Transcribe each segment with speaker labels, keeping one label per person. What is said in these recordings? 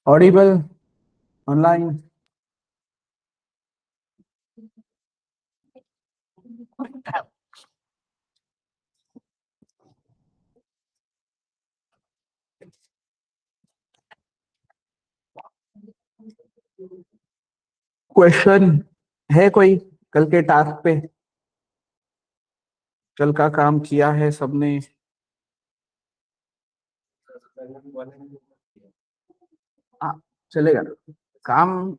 Speaker 1: Audible online. Question है कोई कल के टास्क पे? कल का काम किया है सबने? हाँ, चलेगा। काम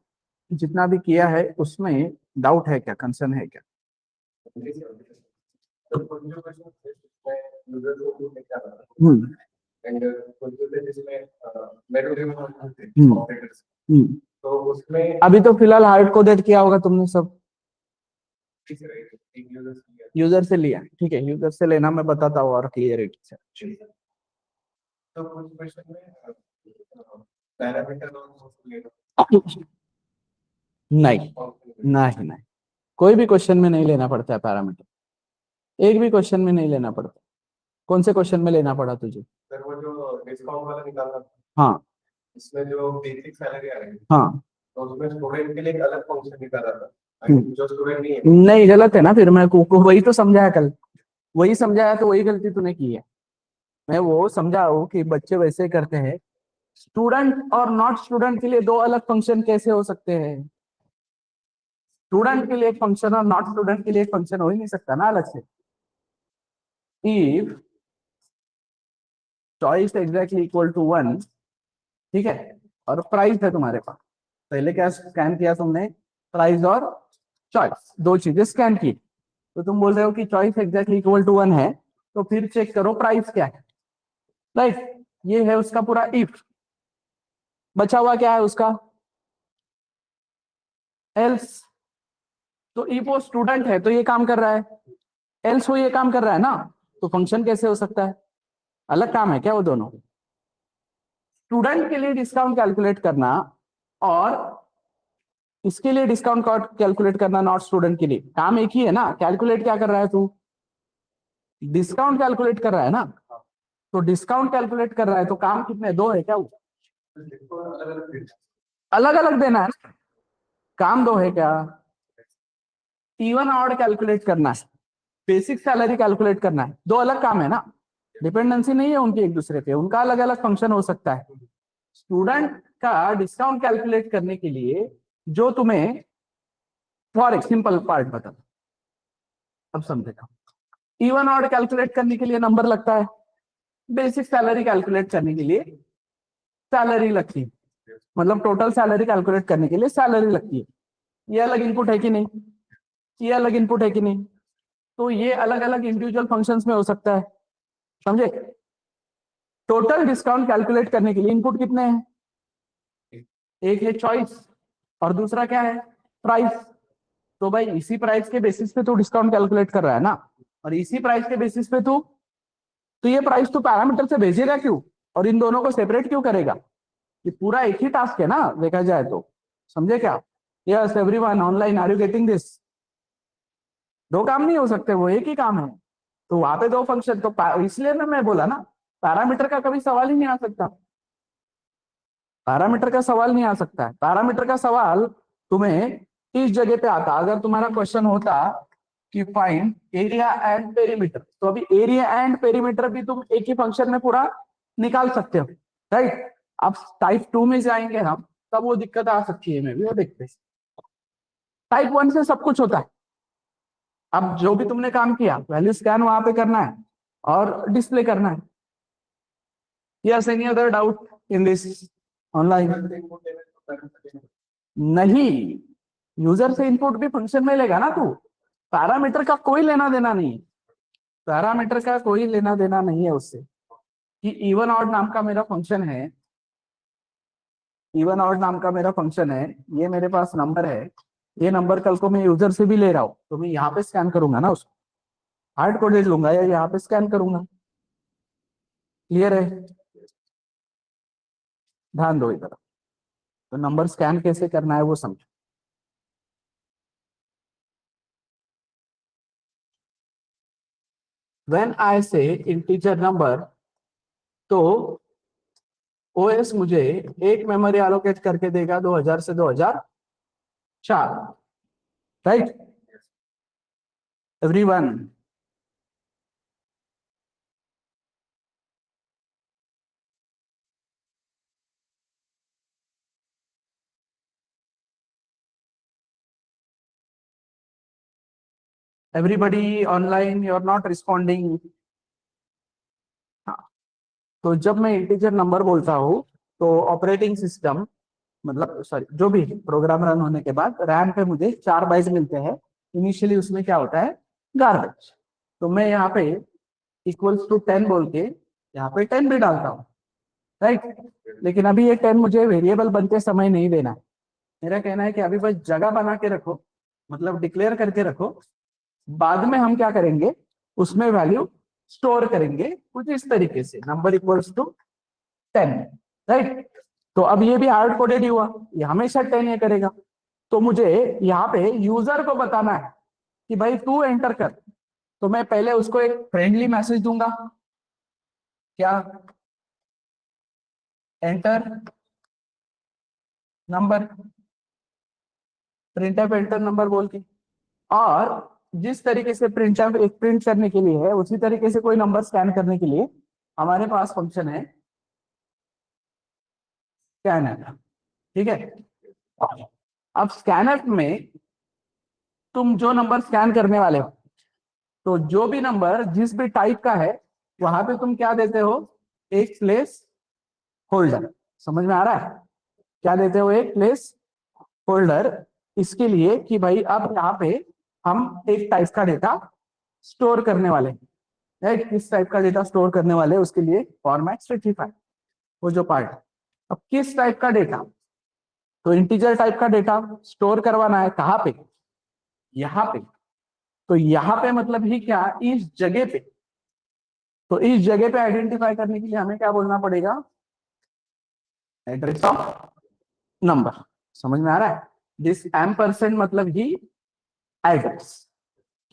Speaker 1: जितना भी किया है उसमें डाउट है क्या, कंसर्न है क्या? हम्म। हम्म। हम्म। अभी तो फिलहाल हार्ड कोडेड किया होगा तुमने सब। यूजर से लिया, ठीक है, यूजर से लेना, मैं बताता हूँ और क्लियरिटी से। नहीं, नहीं, नहीं, कोई भी क्वेश्चन में नहीं लेना पड़ता है पैरामीटर। एक भी क्वेश्चन में नहीं लेना पड़ता। कौन से क्वेश्चन में लेना पड़ा तुझे? हाँ। हाँ। नहीं, गलत है ना, फिर मैं को वही तो समझाया कल। वही समझाया तो वही गलती तूने की है। मैं वो समझाऊं कि बच्चे वैसे करते हैं। स्टूडेंट और नॉट स्टूडेंट के लिए दो अलग फंक्शन कैसे हो सकते हैं? स्टूडेंट के लिए एक फंक्शन और नॉट स्टूडेंट के लिए एक फंक्शन हो ही नहीं सकता ना अलग से। If choice exactly equal to one, ठीक है, और प्राइस है तुम्हारे पास। पहले क्या स्कैन किया तुमने? प्राइस और चॉइस, दो चीजें स्कैन की। तो तुम बोल रहे हो कि choice exactly equal to one है, तो फिर चेक करो प्राइस क्या है। राइट, ये है उसका पूरा इफ। बचा हुआ क्या है उसका? एल्स। तो इफ वो स्टूडेंट है तो ये काम कर रहा है, एल्स वो ये काम कर रहा है ना, तो फंक्शन कैसे हो सकता है? अलग काम है क्या वो दोनों? स्टूडेंट के लिए डिस्काउंट कैलकुलेट करना और इसके लिए डिस्काउंट कैलकुलेट करना, नॉट स्टूडेंट के लिए काम एक ही है ना। कैलकुलेट क्या कर रहा है तू? डिस्काउंट कैलकुलेट कर रहा है ना। तो डिस्काउंट कैलकुलेट कर रहा है तो काम कितने, दो है क्या वो? अलग अलग देना है ना। काम दो है क्या? इवन ऑड कैलकुलेट करना है, बेसिक सैलरी कैलकुलेट करना है, दो अलग काम है ना। डिपेंडेंसी नहीं है उनकी एक दूसरे पे, उनका अलग अलग फंक्शन हो सकता है। स्टूडेंट का डिस्काउंट कैलकुलेट करने के लिए जो तुम्हें, फॉर एक सिंपल पार्ट बता, अब समझेगा। इवन ऑड कैलकुलेट करने के लिए नंबर लगता है, बेसिक सैलरी कैलकुलेट करने के लिए सैलरी लगती है, मतलब टोटल सैलरी कैलकुलेट करने के लिए सैलरी लगती है। ये अलग इनपुट है कि नहीं? ये अलग इनपुट है कि नहीं? तो ये अलग अलग इंडिविजुअल फंक्शंस में हो सकता है। समझे? टोटल डिस्काउंट कैलकुलेट करने के लिए इनपुट कितने हैं? एक है चॉइस और दूसरा क्या है? प्राइस। तो भाई इसी प्राइस के बेसिस पे तू डिस्काउंट कैलकुलेट कर रहा है ना, और इसी प्राइस के बेसिस पे तू, तो ये प्राइस तू पैरामीटर से भेजेगा क्यों और इन दोनों को सेपरेट क्यों करेगा? ये पूरा एक ही टास्क है ना देखा जाए तो। समझे क्या? Yes everyone online, are you getting this? दो काम नहीं हो सकते, वो एक ही काम है। तो वहां पे दो फंक्शन, तो इसलिए मैं बोला ना, पैरामीटर का कभी सवाल ही नहीं आ सकता। पैरामीटर का सवाल नहीं आ सकता है। पैरामीटर का सवाल तुम्हें इस जगह पे आता अगर तुम्हारा क्वेश्चन होता कि फाइंड एरिया एंड पेरीमीटर, तो अभी एरिया एंड पेरीमीटर भी तुम एक ही फंक्शन में पूरा निकाल सकते हो। राइट। अब टाइप 2 में जाएंगे हम, तब वो दिक्कत आ सकती है, मैं भी वो देखते हैं। टाइप 1 से सब कुछ होता है। अब जो भी तुमने काम किया, वैल्यू स्कैन वहां पे करना है और डिस्प्ले करना है। Yes, any other doubt in this online? नहीं, यूजर से इनपुट भी फंक्शन में लेगा ना तू। पैरामीटर का कोई लेना देना नहीं है। पैरामीटर का कोई लेना देना नहीं है उससे। कि इवन ऑड नाम का मेरा फंक्शन है, इवन ऑड नाम का मेरा फंक्शन है, ये मेरे पास नंबर है, ये नंबर कल को मैं यूजर से भी ले रहा हूँ, तो मैं यहाँ पे स्कैन करूंगा ना उसको, हार्ड कोडेड लूंगा या यहाँ पे स्कैन करूंगा। क्लियर है? ध्यान दो इधर। तो नंबर स्कैन कैसे करना है वो समझो। व्हेन आई से इंटीजर नंबर, तो ओएस मुझे एक मेमोरी एलोकेट करके देगा 2000 से 2004, right everyone. Everybody online, you are not responding. तो जब मैं इंटीजर नंबर बोलता हूँ तो ऑपरेटिंग सिस्टम, मतलब सॉरी, जो भी प्रोग्राम रन होने के बाद रैम पे मुझे 4 बाइट मिलते हैं। इनिशियली उसमें क्या होता है, गार्बेज। तो मैं यहाँ पे इक्वल्स टू 10 बोल के यहाँ पे 10 भी डालता हूँ, राइट। लेकिन अभी ये 10 मुझे वेरिएबल बनते समय नहीं देना है। मेरा कहना है कि अभी बस जगह बना के रखो, मतलब डिक्लेयर करके रखो। बाद में हम क्या करेंगे, उसमें वैल्यू स्टोर करेंगे कुछ इस तरीके से, नंबर इक्वल्स टू 10, राइट। तो अब ये भी हार्ड कोडेड ही हुआ, ये हमेशा 10 ये करेगा। तो मुझे यहाँ पे यूजर को बताना है कि भाई तू एंटर कर। तो मैं पहले उसको एक फ्रेंडली मैसेज दूंगा, क्या, enter number, print F enter number बोल के। और जिस तरीके से प्रिंट एफ एक प्रिंट करने के लिए है, उसी तरीके से कोई नंबर स्कैन करने के लिए हमारे पास फंक्शन है स्कैनर, ठीक है। अब स्कैनर में तुम जो नंबर स्कैन करने वाले हो, तो जो भी नंबर जिस भी टाइप का है, वहां पे तुम क्या देते हो, एक प्लेस होल्डर। समझ में आ रहा है, क्या देते हो, एक प्लेस होल्डर। इसके लिए कि भाई अब यहाँ पे हम एक टाइप का डेटा स्टोर करने वाले हैं, राइट। किस टाइप का डेटा स्टोर करने वाले हैं उसके लिए फॉर्मेट स्पेसिफाई, वो जो पार्ट है। अब किस टाइप का डेटा, तो इंटीजर टाइप का डेटा स्टोर करवाना है, कहाँ पे, यहाँ पे। तो यहाँ पे मतलब ही क्या, इस जगह पे। तो इस जगह पे आइडेंटिफाई करने के लिए हमें क्या बोलना पड़ेगा, एड्रेस ऑफ नंबर। समझ में आ रहा है, दिस एम% मतलब ही एड्रेस,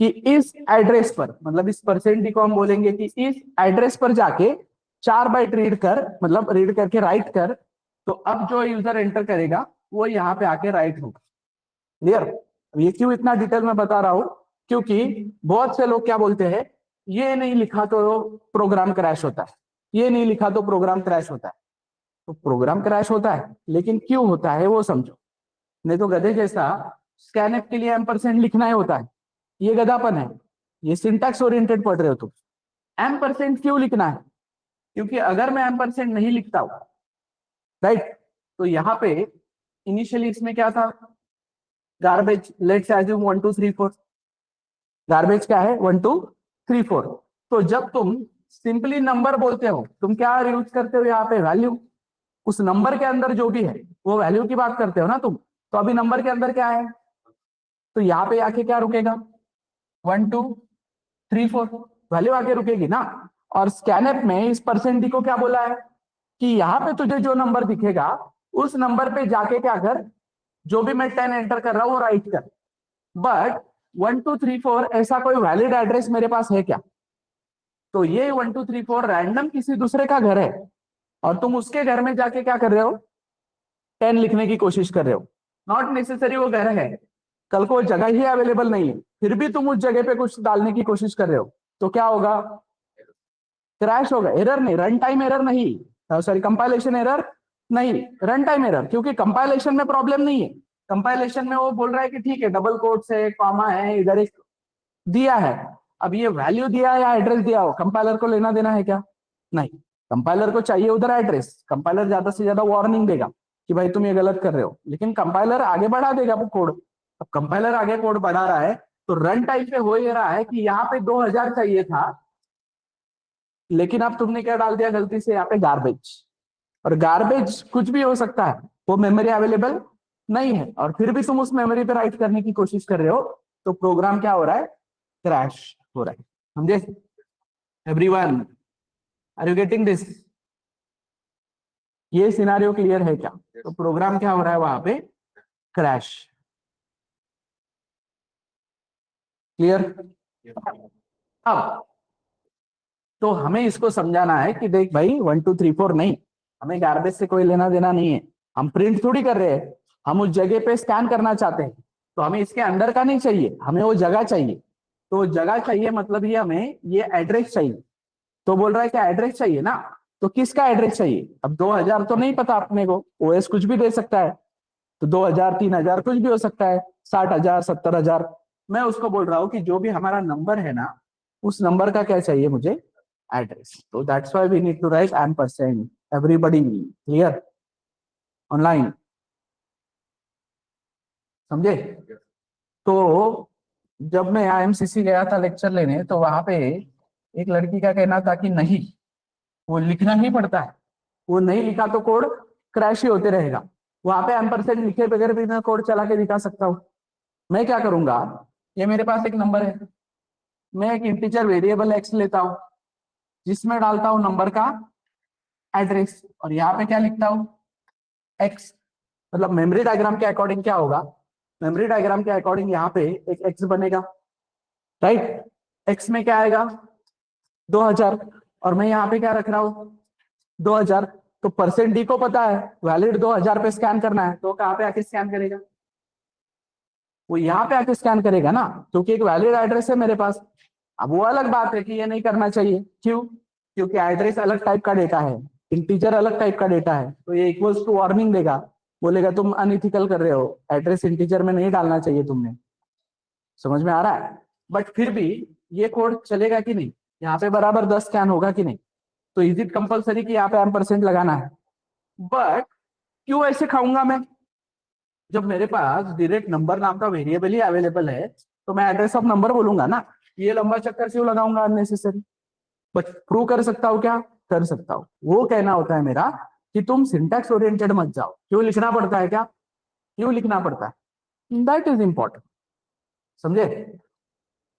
Speaker 1: कि इस एड्रेस पर, मतलब इस परसेंट को हम बोलेंगे कि इस एड्रेस पर जाके 4 बाइट रीड कर, मतलब रीड करके राइट कर। तो अब जो यूजर एंटर करेगा वो यहाँ पे आके राइट होगा। क्लियर। ये क्यों इतना डिटेल में बता रहा हूं, क्योंकि बहुत से लोग क्या बोलते हैं, ये नहीं लिखा तो प्रोग्राम क्रैश होता है, ये नहीं लिखा तो प्रोग्राम क्रैश होता है। तो प्रोग्राम क्रैश होता है, लेकिन क्यों होता है वो समझो। नहीं तो गधे जैसा स्कैनएफ के लिए एम% लिखना ही होता है, ये गधापन है। ये सिंटैक्स ओरिएंटेड पढ़ रहे हो तुम। एम% क्यों लिखना है, क्योंकि अगर मैं एम% नहीं लिखता हूं, राइट, तो यहाँ पे इनिशियली इसमें क्या था, गार्बेज, लेट्स एज्यूम 1 2 3 4। गार्बेज क्या है, 1 2 3 4। तो जब तुम सिंपली नंबर बोलते हो, तुम क्या यूज करते हो यहाँ पे, वैल्यू। उस नंबर के अंदर जो भी है वो वैल्यू की बात करते हो ना तुम। तो अभी नंबर के अंदर क्या है, तो यहाँ पे आके क्या रुकेगा, 1 2 3 4, वैल्यू आके रुकेगी ना। और स्कैनएप में इस परसेंट को क्या बोला है, कि यहाँ पे तुझे जो नंबर दिखेगा उस नंबर पे जाके क्या कर, जो भी मैं 10 एंटर कर रहा हूँ वो राइट कर। बट 1 2 3 4 ऐसा कोई वैलिड एड्रेस मेरे पास है क्या, तो ये 1 2 3 4 रैंडम किसी दूसरे का घर है, और तुम उसके घर में जाके क्या कर रहे हो, 10 लिखने की कोशिश कर रहे हो। नॉट नेसेसरी वो घर है, कल को जगह ही अवेलेबल नहीं है, फिर भी तुम उस जगह पे कुछ डालने की कोशिश कर रहे हो, तो क्या होगा, क्रैश होगा। एरर नहीं, रन टाइम एरर नहीं, सॉरी कंपाइलेशन एरर नहीं, रन टाइम एरर। क्योंकि कंपाइलेशन में प्रॉब्लम नहीं है, कंपाइलेशन में वो बोल रहा है कि ठीक है डबल कोट्स है, कॉमा है, इधर एक दिया है। अब ये वैल्यू दिया या एड्रेस दिया हो, कंपाइलर को लेना देना है क्या, नहीं। कंपाइलर को चाहिए उधर एड्रेस, कंपाइलर ज्यादा से ज्यादा वार्निंग देगा कि भाई तुम ये गलत कर रहे हो, लेकिन कंपाइलर आगे बढ़ा देगा वो कोड। अब कंपाइलर आगे कोड बढ़ा रहा है, तो रन टाइम पे हो ये रहा है कि यहाँ पे 2000 चाहिए था, लेकिन अब तुमने क्या डाल दिया गलती से यहाँ पे, गार्बेज। और गार्बेज कुछ भी हो सकता है, वो मेमोरी अवेलेबल नहीं है, और फिर भी तुम उस मेमोरी पे राइट करने की कोशिश कर रहे हो, तो प्रोग्राम क्या हो रहा है, क्रैश हो रहा है। समझे everyone, are you getting this. ये सिनारियो क्लियर है क्या, तो प्रोग्राम क्या हो रहा है वहां पे, क्रैश। क्लियर। अब तो हमें इसको समझाना है कि देख भाई 1 2 3 4 नहीं, हमें गार्बेज से कोई लेना देना नहीं है, हम प्रिंट थोड़ी कर रहे हैं, हम उस जगह पे स्कैन करना चाहते हैं, तो हमें इसके अंदर का नहीं चाहिए, हमें वो जगह चाहिए। तो जगह चाहिए मतलब ये हमें ये एड्रेस चाहिए। तो बोल रहा है कि एड्रेस चाहिए ना, तो किसका एड्रेस चाहिए? अब 2000 तो नहीं पता अपने को, ओएस कुछ भी दे सकता है, तो 2000 3000 कुछ भी हो सकता है, 60,000 70,000। मैं उसको बोल रहा हूँ कि जो भी हमारा नंबर है ना, उस नंबर का क्या चाहिए मुझे? एड्रेस। तो that's why we need to write ampersand. Everybody clear online? समझे? तो जब मैं आईएमसीसी गया था लेक्चर लेने, तो वहां पे एक लड़की का कहना था कि नहीं, वो लिखना ही पड़ता है, वो नहीं लिखा तो कोड क्रैश ही होते रहेगा। वहां पे एम्परसेंड लिखे बगैर भी मैं कोड चला के दिखा सकता हूँ। मैं क्या करूंगा, ये मेरे पास एक नंबर है, मैं एक इंटीजर वेरिएबल एक्स लेता हूँ, जिसमें डालता हूँ नंबर का एड्रेस, और यहाँ पे क्या लिखता हूँ? एक्स। मतलब मेमोरी डायग्राम के अकॉर्डिंग क्या होगा, मेमोरी डायग्राम के अकॉर्डिंग यहाँ पे एक एक्स बनेगा, राइट? एक्स में क्या आएगा? 2000, और मैं यहाँ पे क्या रख रहा हूँ? 2000। तो परसेंट डी को पता है वैलिड 2000 पे स्कैन करना है, तो कहाँ पे आके स्कैन करेगा? वो यहाँ पे आके स्कैन करेगा ना, क्योंकि एक वैलिड एड्रेस है मेरे पास। अब वो अलग बात है कि ये नहीं करना चाहिए, क्यों? क्योंकि एड्रेस अलग टाइप का डेटा है, इंटीजर अलग टाइप का डेटा है, तो ये इक्वल्स टू वार्निंग देगा, बोलेगा तुम अनइथिकल कर रहे हो, एड्रेस इंटीजर में नहीं डालना चाहिए तुमने। समझ में आ रहा है? बट फिर भी ये कोड चलेगा कि नहीं? यहाँ पे बराबर 10 स्कैन होगा कि नहीं? तो इज इट कंपलसरी कि यहाँ पे एम्परसेंट लगाना है? बट क्यों ऐसे खाऊंगा मैं, जब मेरे पास डायरेक्ट नंबर नाम का वेरिएबल ही अवेलेबल है, तो मैं एड्रेस ऑफ नंबर बोलूंगा ना, ये लंबा चक्कर क्यों लगाऊंगा अननेसेसरी? बट प्रूव कर सकता हूँ क्या? कर सकता हूँ। वो कहना होता है मेरा कि तुम सिंटैक्स ओरिएंटेड मत जाओ। क्यों लिखना पड़ता है? क्या क्यों लिखना पड़ता है? That is important. समझे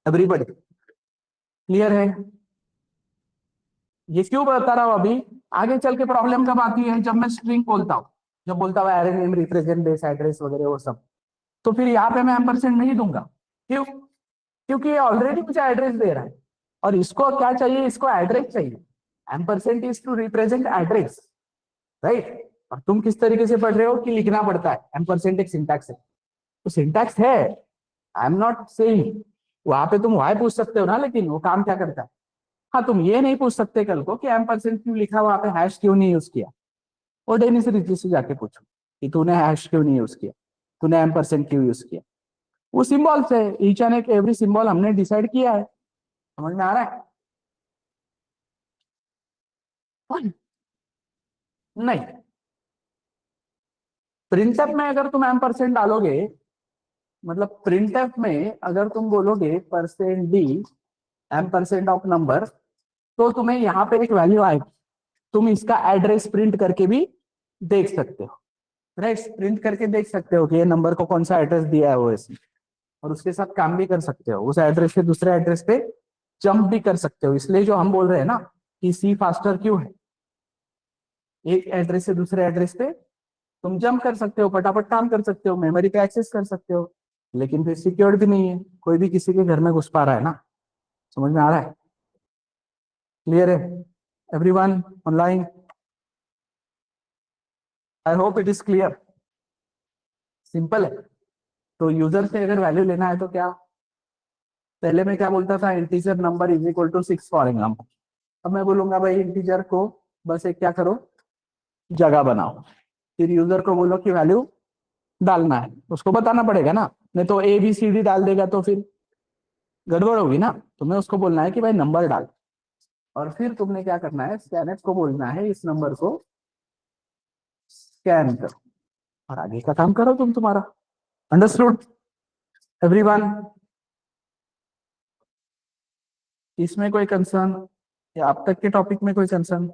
Speaker 1: एवरीबॉडी? क्लियर है? ये क्यों बता रहा हूं अभी, आगे चल के प्रॉब्लम कब आती है? जब मैं स्ट्रिंग बोलता हूँ, जब बोलता हूँ array name represent base address वगैरह वो सब, तो फिर यहाँ पे मैं एम्परसेंड नहीं दूंगा। क्यों? क्योंकि ये ऑलरेडी मुझे एड्रेस दे रहा है, और इसको क्या चाहिए? इसको एड्रेस चाहिए। Ampersand is to represent address, right? और तुम किस तरीके से पढ़ रहे हो कि लिखना पड़ता है? एम्परसेंड एक सिंटैक्स है, तो सिंटैक्स है, आई एम नॉट सेइंग। वहां पे तुम वाई पूछ सकते हो ना, लेकिन वो काम क्या करता है? हाँ, तुम ये नहीं पूछ सकते कल को कि एम्परसेंड क्यों लिखा, वहां पे हैश क्यों नहीं यूज किया। और डेनिस रिची से जाके पूछो कि तूने हैश क्यों नहीं यूज किया, तूने एम्परसेंड क्यों यूज किया। वो सिंबल्स है, ईच एंड एवरी सिंबल हमने डिसाइड किया है। समझ में आ रहा है? नहीं, प्रिंटफ में अगर तुम एम्परसेंड डालोगे, मतलब प्रिंटफ में अगर तुम बोलोगे percent D ampersand of number, तो तुम्हें यहाँ पे एक वैल्यू आएगी, तुम इसका एड्रेस प्रिंट करके भी देख सकते हो, राइट? प्रिंट करके देख सकते हो कि ये नंबर को कौन सा एड्रेस दिया है वो इसने, और उसके साथ काम भी कर सकते हो, उस एड्रेस से दूसरे एड्रेस पे जंप भी कर सकते हो। इसलिए जो हम बोल रहे हैं ना कि सी फास्टर क्यों है, एक एड्रेस से दूसरे एड्रेस पे तुम जंप कर सकते हो, फटाफट काम कर सकते हो, मेमोरी पे एक्सेस कर सकते हो, लेकिन फिर सिक्योर्ड भी नहीं है, कोई भी किसी के घर में घुस पा रहा है ना। समझ में आ रहा है? क्लियर है everyone online? I hope it is clear. Simple है। तो यूजर से अगर वैल्यू लेना है तो क्या, पहले मैं क्या बोलता था? Integer number is equal to 6 for example. अब मैं बोलूंगा भाई इंटीजर को बस एक क्या करो, जगह बनाओ। फिर यूजर को बोलो कि वैल्यू डालना है, उसको बताना पड़ेगा ना, नहीं तो ए बी सी डी डाल देगा तो फिर गड़बड़ होगी ना। तुम्हें उसको बोलना है कि भाई नंबर डाल, और फिर तुमने क्या करना है? स्कैनर को बोलना है इस नंबर को स्कैन करो, और आगे का काम करो तुम तुम्हारा। Understood everyone? इसमें कोई कंसर्न, या अब तक के टॉपिक में कोई concern?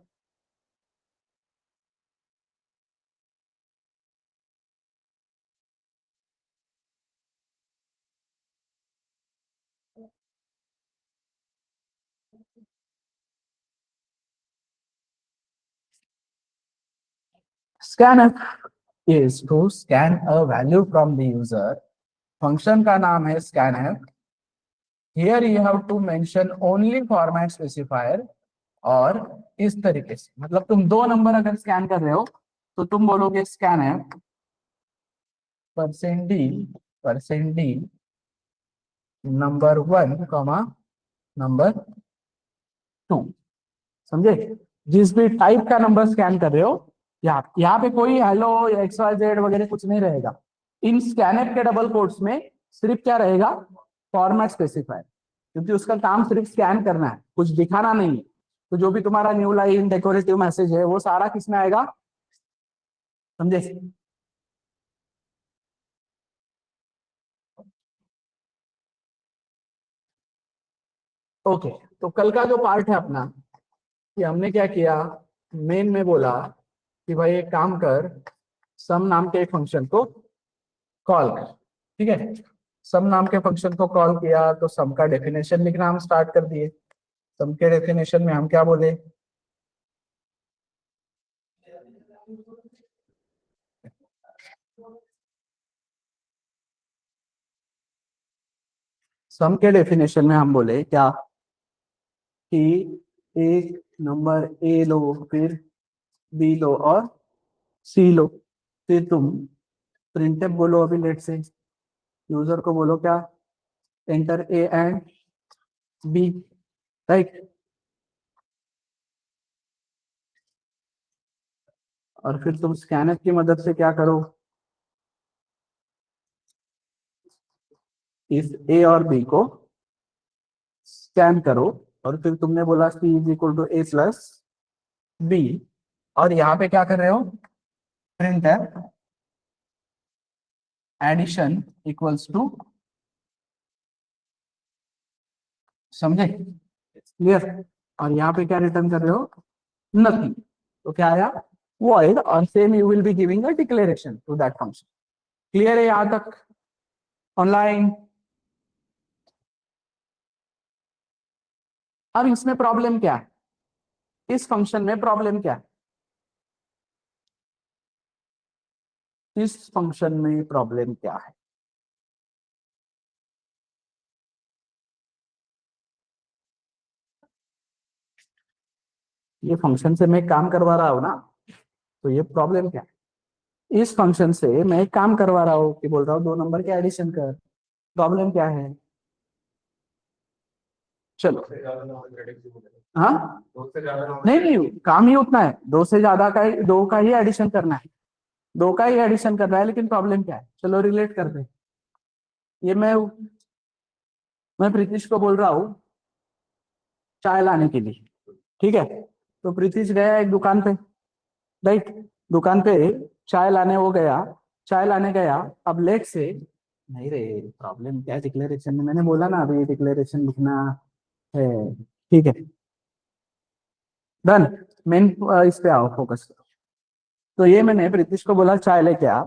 Speaker 1: Scanf is to scan a value from the user. Function का नाम है scanf. Here you have to mention only format specifier और इस तरीके से, मतलब तुम दो नंबर अगर स्कैन कर रहे हो तो तुम बोलोगे स्कैन है percent D number 1 comma number 2। समझे? जिस भी टाइप का नंबर स्कैन कर रहे हो, यहाँ पे कोई हेलो या XYZ वगैरह कुछ नहीं रहेगा। इन स्कैनर के डबल कोट्स में सिर्फ क्या रहेगा, फॉर्मेट स्पेसिफायर, क्योंकि उसका काम सिर्फ स्कैन करना है, कुछ दिखाना नहीं है। तो जो भी तुम्हारा न्यू लाइन डेकोरेटिव मैसेज है वो सारा किस में आएगा, समझे? ओके, तो कल का जो पार्ट है अपना, कि हमने क्या किया, मेन में बोला कि भाई एक काम कर, सम नाम के एक फंक्शन को कॉल कर। ठीक है, सम नाम के फंक्शन को कॉल किया तो सम का डेफिनेशन लिखना हम स्टार्ट कर दिए। सम के डेफिनेशन में हम क्या बोले, सम के डेफिनेशन में हम बोले क्या, कि एक नंबर ए लो, फिर बी लो और सी लो, फिर तुम प्रिंटफ बोलो। अभी लेट से यूजर को बोलो क्या, enter A and B, right. और फिर तुम स्कैनर की मदद से क्या करो, इस ए और बी को स्कैन करो। और फिर तुमने बोला c is equal to a plus b, और यहाँ पे क्या कर रहे हो, प्रिंट है एडिशन इक्वल्स टू, समझे? क्लियर? और यहाँ पे क्या रिटर्न कर रहे हो, नथिंग। तो क्या आया, void, और same you will be giving a declaration to that function. Clear है यहाँ तक ऑनलाइन? अब इसमें प्रॉब्लम क्या है, इस फंक्शन में प्रॉब्लम क्या है, इस फंक्शन में प्रॉब्लम क्या है? ये फंक्शन से मैं काम करवा रहा हूँ ना, तो ये प्रॉब्लम क्या है, इस फंक्शन से मैं एक काम करवा रहा हूँ कि बोल रहा हूँ दो नंबर के एडिशन कर, प्रॉब्लम क्या है? चलो, हाँ, नहीं नहीं, काम ही उतना है, दो से ज्यादा का दो का ही एडिशन करना है, दो का ही एडिशन करना है, लेकिन प्रॉब्लम क्या है, चलो रिलेट करते हैं। ये मैं प्रीतिश को बोल रहा हूँ चाय लाने के लिए, ठीक है? तो प्रीतिश गया एक दुकान पे, राइट, दुकान पे चाय लाने वो गया, चाय लाने गया। अब लेट से, नहीं रे, प्रॉब्लम क्या है डिक्लेरेशन में, मैंने बोला ना अभी डिक्लेरेशन लिखना है, ठीक है, डन। मेन इस पे आओ, फोकस। तो ये मैंने प्रीतिश को बोला चाय लेके आ,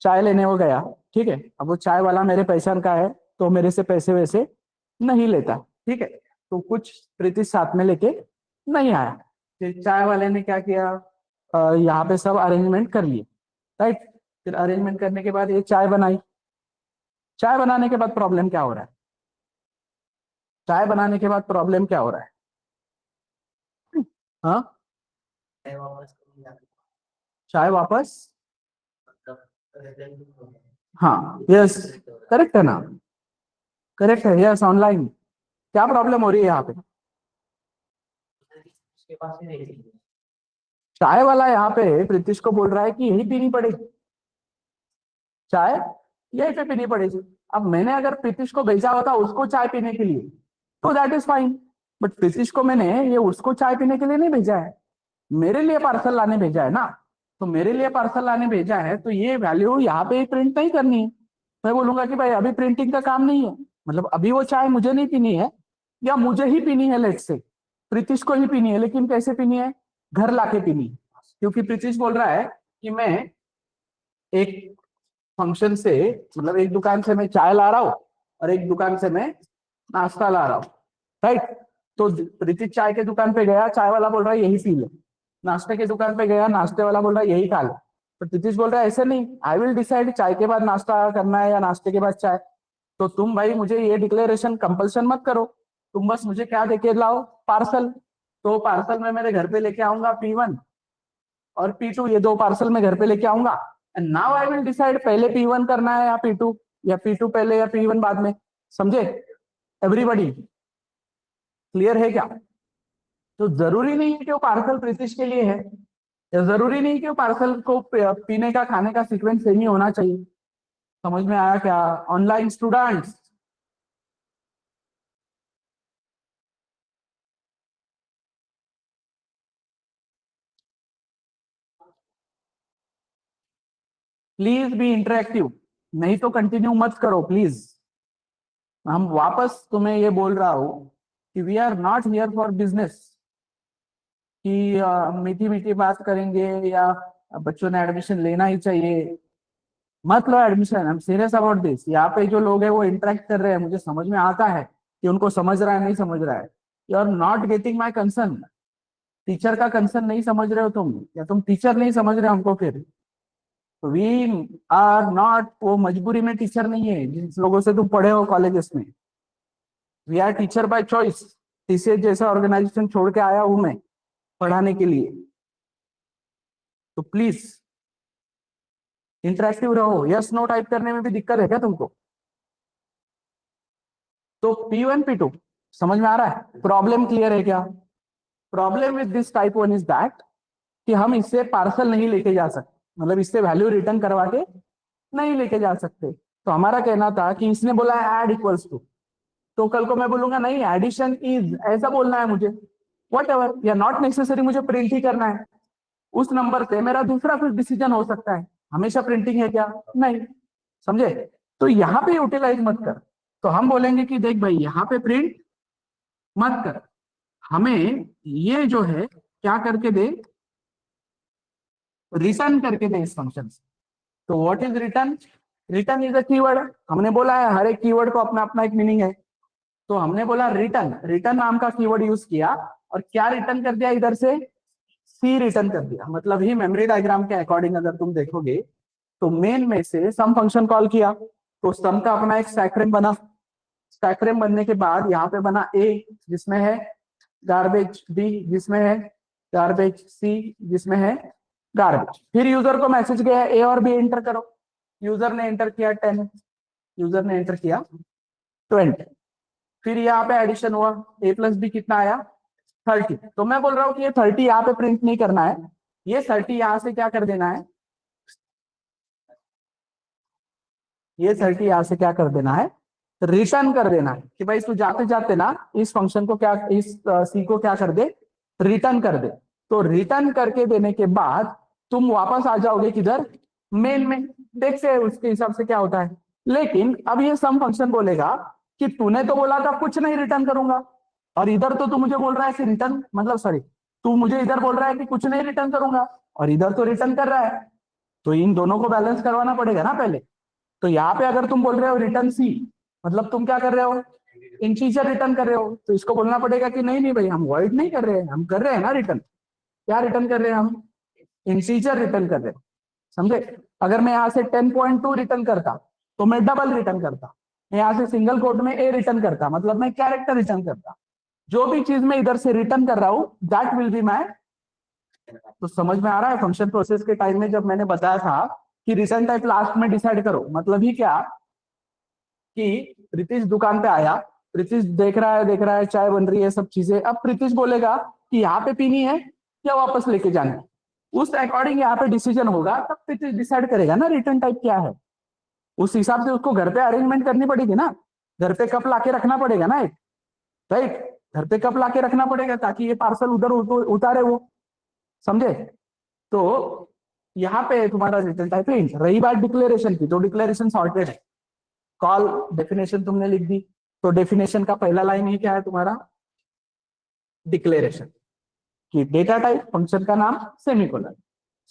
Speaker 1: चाय लेने वो गया, ठीक है? अब वो चाय वाला मेरे पहचान का है, तो मेरे से पैसे वैसे नहीं लेता, ठीक है? तो कुछ प्रीतिश साथ में लेके नहीं आया। फिर चाय वाले ने क्या किया, यहाँ पे सब अरेंजमेंट कर लिए, राइट। फिर अरेंजमेंट करने के बाद ये चाय बनाई, चाय बनाने के बाद प्रॉब्लम क्या हो रहा है, चाय बनाने के बाद प्रॉब्लम क्या हो रहा है, हाँ? चाय वापस, हाँ, यस, करेक्ट है ना, करेक्ट है, यस ऑनलाइन। क्या प्रॉब्लम हो रही है यहाँ पे, चाय वाला यहाँ पे प्रीतिश को बोल रहा है कि यही पीनी पड़ेगी चाय, यही पे पीनी पड़ेगी। अब मैंने अगर प्रीतिश को भेजा होता उसको चाय पीने के लिए, तो that is fine, but Pritish को मैंने ये उसको चाय पीने के लिए नहीं भेजा है, मेरे लिए पार्सल लाने भेजा है ना। तो मेरे लिए पार्सल लाने भेजा है, तो ये वैल्यू यहाँ पे प्रिंट नहीं करनी है। मैं बोलूंगा कि भाई अभी प्रिंटिंग का काम नहीं है, मतलब अभी वो चाय मुझे नहीं पीनी है, या मुझे ही पीनी है, लेट से प्रीतिश को ही पीनी है, लेकिन कैसे पीनी है, घर लाके पीनी है। क्योंकि प्रीतिश बोल रहा है कि मैं एक फंक्शन से, मतलब एक दुकान से मैं चाय ला रहा हूँ और एक दुकान से मैं नाश्ता ला रहा हूँ, राइट। तो प्रीतिश चाय के दुकान पे गया, चाय वाला बोल रहा है यही पी ले, नाश्ते के दुकान पे गया, नाश्ते वाला बोल रहा है यही खा ले। तो प्रीतिश बोल रहा है ऐसे नहीं, आई विल डिसाइड चाय के बाद नाश्ता करना है या नाश्ते के बाद चाय। तो तुम भाई मुझे ये डिक्लेरेशन कंपल्सन मत करो, तुम बस मुझे क्या देके लाओ, पार्सल। तो पार्सल में मेरे घर पे लेके आऊंगा P1 और P2, ये दो पार्सल में घर पे लेके आऊंगा। And now I will decide पहले P1 करना है या P2, या P2 पहले या P1 बाद में। समझे एवरीबॉडी? क्लियर है क्या? तो जरूरी नहीं है कि वो पार्सल प्रीतिश के लिए है, या जरूरी नहीं कि वो पार्सल को पीने का खाने का सीक्वेंस सेम ही होना चाहिए। समझ में आया क्या online students? Please be interactive, नहीं तो कंटिन्यू मत करो प्लीज। हम वापस तुम्हें ये बोल रहा हूं कि we are not here for business, कि मीठी मीठी बात करेंगे या बच्चों ने एडमिशन लेना ही चाहिए। मत लो admission, I am serious about this. यहाँ पे जो लोग हैं वो इंटरेक्ट कर रहे हैं, मुझे समझ में आता है कि उनको समझ रहा है नहीं समझ रहा है। You are not getting my concern. Teacher का कंसर्न नहीं समझ रहे हो तुम, या तुम टीचर नहीं समझ रहे हो हमको। फिर वी आर नॉट, वो मजबूरी में टीचर नहीं है जिन लोगों से तुम पढ़े हो कॉलेजेस में। We are teacher by choice. TCS जैसा ऑर्गेनाइजेशन छोड़ के आया हूं मैं पढ़ाने के लिए। तो प्लीज इंटरेक्टिव रहो। यस नो टाइप करने में भी दिक्कत है क्या तुमको? तो P1 P2 समझ में आ रहा है? प्रॉब्लम क्लियर है क्या? Problem with this type 1 is that कि हम इससे पार्सल नहीं लेके जा सकते, मतलब इससे वैल्यू रिटर्न करवा के नहीं लेके जा सकते। तो हमारा कहना था कि इसने बोला है एड इक्वल्स टू, तो कल को मैं बोलूंगा नहीं एडिशन इज, ऐसा बोलना है मुझे, वट एवर, या नॉट नेसेसरी मुझे प्रिंट ही करना है। उस नंबर पे मेरा दूसरा कुछ डिसीजन हो सकता है। हमेशा प्रिंटिंग है क्या? नहीं। समझे? तो यहाँ पे यूटिलाइज मत कर। तो हम बोलेंगे कि देख भाई यहाँ पे प्रिंट मत कर, हमें ये जो है क्या करके दे, रिटर्न करके दे इस फंक्शन से। तो what is return? Return is a keyword. हमने बोला है हर एक कीवर्ड को अपना अपना एक मीनिंग है। तो हमने बोला रिटर्न, रिटर्न नाम का कीवर्ड यूज किया, और क्या रिटर्न कर दिया इधर से? सी रिटर्न कर दिया। मतलब ही मेमोरी डायग्राम के अकॉर्डिंग अगर तुम देखोगे तो मेन में से सम फंक्शन कॉल किया, तो सम का अपना एक स्टैक फ्रेम बना। स्टैक फ्रेम बनने के बाद यहाँ पे बना ए जिसमें है गार्बेज, बी जिसमें है गार्बेज, सी जिसमें है गार्बेज। फिर यूजर को मैसेज गया ए और बी एंटर करो। यूजर ने एंटर किया 10, यूजर ने एंटर किया 20। फिर यहाँ पे एडिशन हुआ, ए प्लस बी कितना आया? 30। तो मैं बोल रहा हूँ कि ये 30 यहाँ पे प्रिंट नहीं करना है, ये 30 यहाँ से क्या कर देना है, ये 30 यहाँ से क्या कर देना है, रिटर्न कर देना है। कि भाई तू जाते जाते ना इस फंक्शन को क्या, इस सी को क्या कर दे, रिटर्न कर दे। तो रिटर्न करके देने के बाद तुम वापस आ जाओगे किधर, मेन में। देखते हैं उसके हिसाब से क्या होता है। लेकिन अब ये सम फंक्शन बोलेगा कि तूने तो बोला था कुछ नहीं रिटर्न करूंगा, और इधर तो तू मुझे बोल रहा है कि रिटर्न, मतलब सॉरी, तू मुझे इधर बोल रहा है कि कुछ नहीं रिटर्न करूंगा, और इधर तो रिटर्न कर रहा है। तो इन दोनों को बैलेंस करवाना पड़ेगा ना पहले। तो यहाँ पे अगर तुम बोल रहे हो रिटर्न सी, मतलब तुम क्या कर रहे हो, इंटीजर रिटर्न कर रहे हो। तो इसको बोलना पड़ेगा कि नहीं नहीं भाई हम वॉइड नहीं कर रहे हैं, हम कर रहे हैं ना रिटर्न। क्या रिटर्न कर रहे हैं हम? इंटीजर रिटर्न कर रहे हैं। समझे? अगर मैं यहाँ से 10.2 रिटर्न करता तो मैं डबल रिटर्न करता। मैं यहाँ से सिंगल कोट में ए रिटर्न करता, मतलब मैं कैरेक्टर रिटर्न करता। जो भी चीज मैं इधर से रिटर्न कर रहा हूं दैट विल बी माई। तो समझ में आ रहा है फंक्शन प्रोसेस के टाइम में जब मैंने बताया था कि रिटर्न टाइप लास्ट में डिसाइड करो, मतलब ही क्या कि प्रीतिश दुकान पे आया, प्रीतिश देख रहा है चाय बन रही है सब चीजें। अब प्रीतिश बोलेगा कि यहाँ पे पीनी है या वापस लेके जाना है, उस अकॉर्डिंग यहाँ पे डिसीजन होगा। तब प्रीतिश डिसाइड करेगा ना रिटर्न टाइप क्या है। उस हिसाब से उसको घर पे अरेंजमेंट करनी पड़ेगी ना। घर पे कप लाके रखना पड़ेगा ना एक, राइट? घर पे कप लाके रखना पड़ेगा ताकि ये पार्सल उधर उतारे वो। समझे? तो यहाँ पे तुम्हारा रिटर्न टाइप है। रही बात डिक्लेरेशन की, तो डिक्लेरेशन सॉर्टेड है। कॉल डेफिनेशन तुमने लिख दी, तो डेफिनेशन का पहला लाइन ही क्या है तुम्हारा, डिक्लेरेशन, कि डेटा टाइप फंक्शन का नाम सेमीकोलन।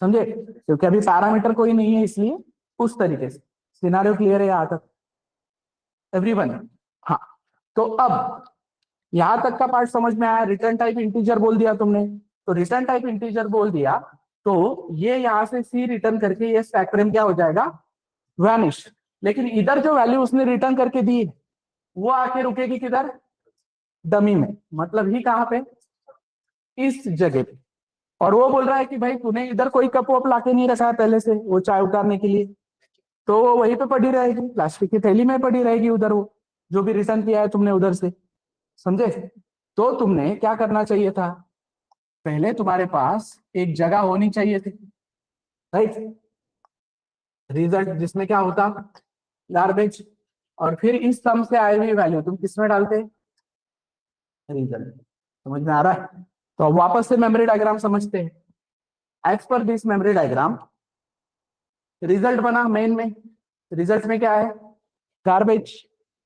Speaker 1: समझे? क्योंकि अभी पैरामीटर कोई नहीं है इसलिए उस तरीके से। सिनारियो क्लियर है यहाँ तक एवरीवन? हाँ। तो अब यहां तक का पार्ट समझ में आया। रिटर्न टाइप इंटीजर बोल दिया तुमने, तो रिटर्न टाइप इंटीजर बोल दिया तो ये यहां से सी रिटर्न करके ये स्टैक फ्रेम क्या हो जाएगा, वैनिश। लेकिन इधर जो वैल्यू उसने रिटर्न करके दी वो आके रुकेगी किधर, डमी में। मतलब ही कहां पे, इस जगह पे, और वो बोल रहा है कि भाई तूने इधर कोई कप वप लाके नहीं रखा है पहले से वो चाय उतारने के लिए, तो वो वहीं पे पड़ी रहेगी, प्लास्टिक की थैली में पड़ी रहेगी उधर, वो जो भी रिटर्न किया है तुमने उधर से, समझे। तो तुमने क्या करना चाहिए था, पहले तुम्हारे पास एक जगह होनी चाहिए थी, राइट, रिजल्ट जिसमें क्या होता, गार्बेज, और फिर इस सम से आई हुई वैल्यू तुम किसमें डालते, रिजल्ट। समझ में आ रहा है। तो अब वापस से मेमोरी डायग्राम समझते हैं। As per this memory diagram, result बना मेन में, रिजल्ट में क्या है, गार्बेज।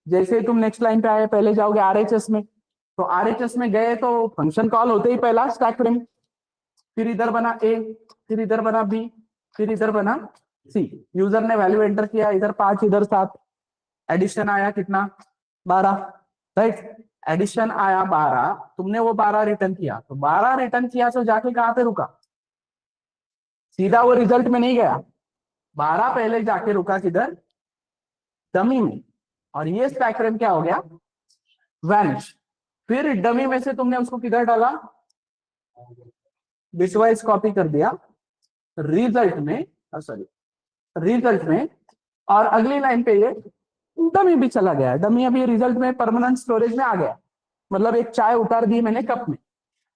Speaker 1: जैसे ही तुम नेक्स्ट लाइन पे आए पहले जाओगे आरएचएस में, तो आरएचएस में गए तो फंक्शन कॉल होते ही पहला स्टैक फ्रेम, फिर इधर बना ए, फिर इधर बना बी, फिर इधर बना सी। यूजर ने वैल्यू एंटर किया, इधर 5 इधर 7, एडिशन आया कितना, 12, राइट। एडिशन आया 12, तुमने वो 12 रिटर्न किया, तो 12 रिटर्न किया तो जाके कहां पे रुका, सीधा वो रिजल्ट में नहीं गया, 12 पहले जाके रुका किधर, डमी में, और ये स्टैक फ्रेम क्या हो गया, वैनिश। फिर डमी में से तुमने उसको किधर डाला, बिटवाइज कॉपी कर दिया रिजल्ट में, सॉरी रिजल्ट में, और अगली लाइन पे ये डमी भी चला गया, डमी अभी रिजल्ट में परमानेंट स्टोरेज में आ गया, मतलब एक चाय उतार दी मैंने कप में।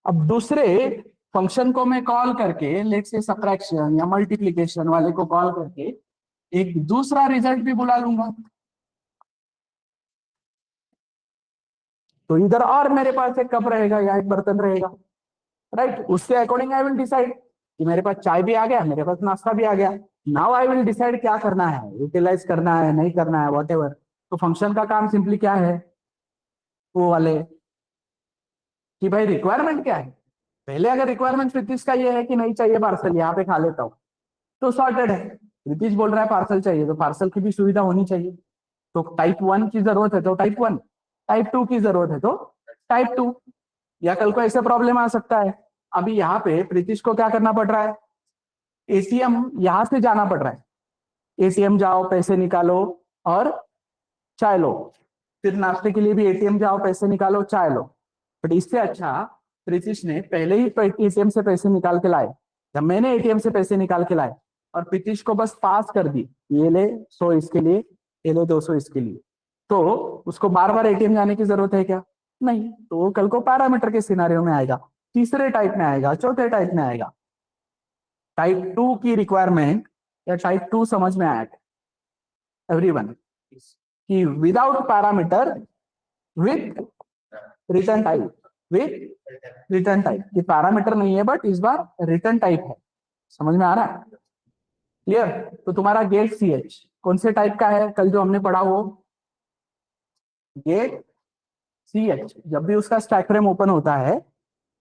Speaker 1: अब दूसरे फंक्शन को मैं कॉल करके, लेट्स से सबट्रैक्शन या मल्टीप्लिकेशन वाले को कॉल करके एक दूसरा रिजल्ट भी बुला लूंगा, तो इधर और मेरे पास एक कप रहेगा या एक बर्तन रहेगा, राइट। उसके अकॉर्डिंग आई विल डिसाइड कि मेरे पास चाय भी आ गया, मेरे पास नाश्ता भी आ गया। नाउ आई विल डिसाइड क्या करना है, यूटिलाइज करना है नहीं करना है, वॉट एवर। तो फंक्शन का काम सिंपली क्या है, वो वाले कि भाई रिक्वायरमेंट क्या है, पहले अगर रिक्वायरमेंट प्रीतिश का ये है कि नहीं चाहिए पार्सल, यहाँ पे खा लेता हूँ, तो सॉर्टेड है। प्रीतिश बोल रहा है पार्सल चाहिए, तो पार्सल की भी सुविधा होनी चाहिए। तो टाइप 1 की जरूरत है तो टाइप 1, टाइप 2 की जरूरत है तो टाइप 2, या कल को ऐसे प्रॉब्लम आ सकता है। अभी यहाँ पे प्रीतिश को क्या करना पड़ रहा है, एटीएम यहां से जाना पड़ रहा है, एटीएम जाओ पैसे निकालो और चाय लो, फिर नाश्ते के लिए भी एटीएम जाओ पैसे निकालो चाय लो। बट इससे अच्छा प्रीतिश ने पहले ही एटीएम से पैसे निकाल के लाए, जब मैंने एटीएम से पैसे निकाल के लाए और प्रीतिश को बस पास कर दी, ये ले 100 इसके लिए, ये ले 200 इसके लिए, तो उसको बार बार एटीएम जाने की जरूरत है क्या, नहीं। तो वो कल को पैरामीटर के सिनारियो में आएगा, तीसरे टाइप में आएगा, चौथे टाइप में आएगा। टाइप 2 की रिक्वायरमेंट या टाइप 2 समझ में आया एवरीवन, कि without parameter with return type, with return type, कि पैरामीटर नहीं है बट इस बार रिटर्न टाइप है। समझ में आ रहा है, क्लियर। तो तुम्हारा गेट सी एच कौन से टाइप का है, कल जो हमने पढ़ा वो गेट सी एच, जब भी उसका स्टैक फ्रेम ओपन होता है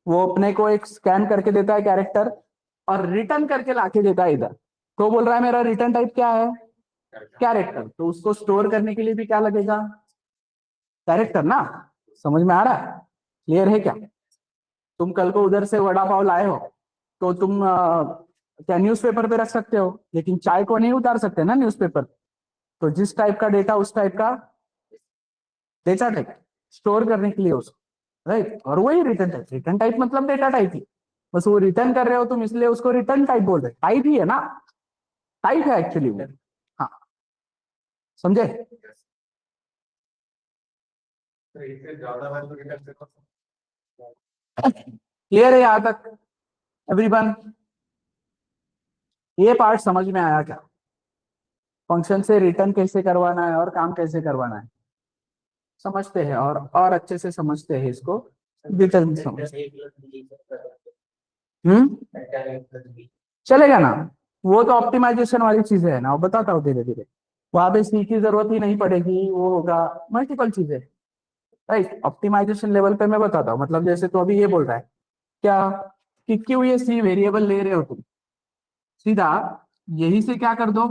Speaker 1: वो अपने को एक स्कैन करके देता है कैरेक्टर, और रिटर्न करके लाके देता है इधर। तो बोल रहा है मेरा रिटर्न टाइप क्या है, कैरेक्टर, तो उसको स्टोर करने के लिए भी क्या लगेगा, कैरेक्टर ना। समझ में आ रहा है, क्लियर है क्या। तुम कल को उधर से वड़ा पाव लाए हो, तो तुम क्या न्यूज़पेपर पे रख सकते हो, लेकिन चाय को नहीं उतार सकते ना न्यूज़पेपर। तो जिस टाइप का डेटा उस टाइप का डेटा टाइप स्टोर करने के लिए उसको, राइट। और वही रिटर्न टाइप मतलब डेटा टाइप ही, बस वो रिटर्न कर रहे हो तुम इसलिए उसको रिटर्न टाइप बोल रहे, टाइप ही है ना, टाइप है एक्चुअली वो। हाँ समझे, क्लियर है यहाँ तक एवरीवन, ये पार्ट समझ में आया क्या, फंक्शन से रिटर्न कैसे करवाना है और काम कैसे करवाना है, समझते हैं और अच्छे से समझते हैं इसको, डिटेल में समझ। चलेगा ना, वो तो ऑप्टिमाइजेशन वाली चीजें है ना, वो बताता हूँ धीरे धीरे, वहां पे सी की जरूरत ही नहीं पड़ेगी, वो होगा मल्टीपल चीजें, राइट। ऑप्टिमाइजेशन लेवल पे मैं बताता हूँ, मतलब जैसे तो अभी ये बोल रहा है क्या, कि क्यों ये सी वेरिएबल ले रहे हो तुम, सीधा यही से क्या कर दो,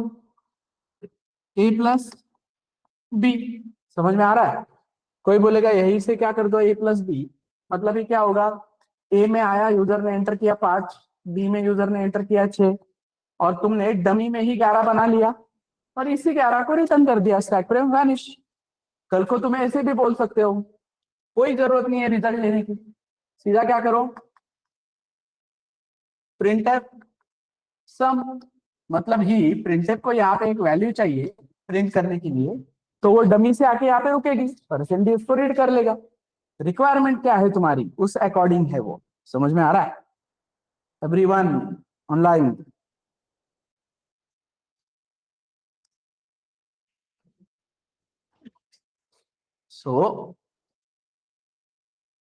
Speaker 1: ए प्लस बी। समझ में आ रहा है, कोई बोलेगा यही से क्या कर दो ए प्लस बी, मतलब ये क्या होगा, ए में आया यूजर ने एंटर किया 5, बी में यूजर ने एंटर किया 6, और तुमने डमी में ही 11 बना लिया और इसी 11 को रिटर्न कर दिया, स्टैक फ्रेम वैनिश। कल को तुम्हें ऐसे भी बोल सकते हो, कोई जरूरत नहीं है रिजल्ट लेने की, सीधा क्या करो, प्रिंटफ सम, मतलब ही प्रिंटफ को यहाँ पे एक वैल्यू चाहिए प्रिंट करने के लिए, तो वो डमी से आके यहाँ पे रुकेगी, परसेंटेज उसको रीड कर लेगा। रिक्वायरमेंट क्या है तुम्हारी, उस अकॉर्डिंग है वो। समझ में आ रहा है एवरीवन ऑनलाइन? सो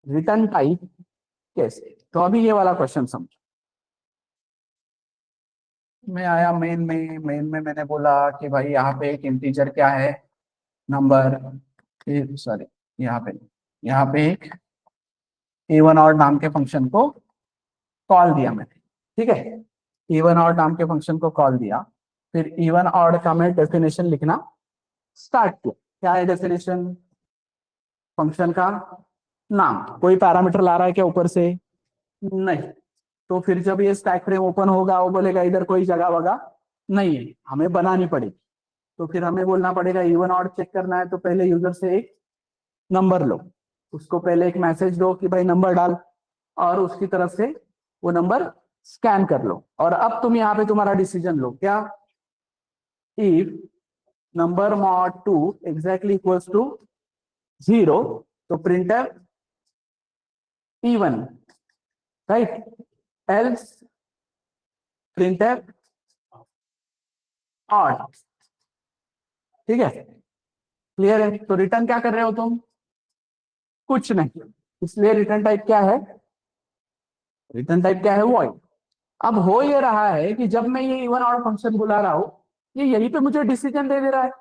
Speaker 1: रिटर्न टाइप कैसे, तो अभी ये वाला क्वेश्चन समझो। मैं आया मेन में मैंने बोला कि भाई यहाँ पे एक इंटीजर क्या है, नंबर, सॉरी, यहाँ पे एक इवन और नाम के फंक्शन को कॉल दिया मैंने, ठीक है। इवन और नाम के फंक्शन को कॉल दिया, फिर इवन और का मैं डेफिनेशन लिखना स्टार्ट किया। क्या है डेफिनेशन? फंक्शन का नाम। कोई पैरामीटर ला रहा है क्या ऊपर से? नहीं। तो फिर जब ये स्टैक फ्रेम ओपन होगा वो बोलेगा इधर कोई जगह वगह नहीं है, हमें बनानी पड़ेगी। तो फिर हमें बोलना पड़ेगा इवन ऑड चेक करना है, तो पहले यूजर से एक नंबर लो, उसको पहले एक मैसेज दो कि भाई नंबर डाल, और उसकी तरफ से वो नंबर स्कैन कर लो। और अब तुम यहाँ पे तुम्हारा डिसीजन लो, क्या? If number mod 2 exactly equals to 0, तो printer even, right? Else printer odd. ठीक है, क्लियर है? तो रिटर्न क्या कर रहे हो तुम? कुछ नहीं। इसलिए रिटर्न टाइप क्या है? रिटर्न टाइप क्या है? वॉइड। अब हो ये रहा है कि जब मैं ये इवन ऑड फंक्शन बुला रहा हूं, ये यहीं पे मुझे डिसीजन दे दे रहा है,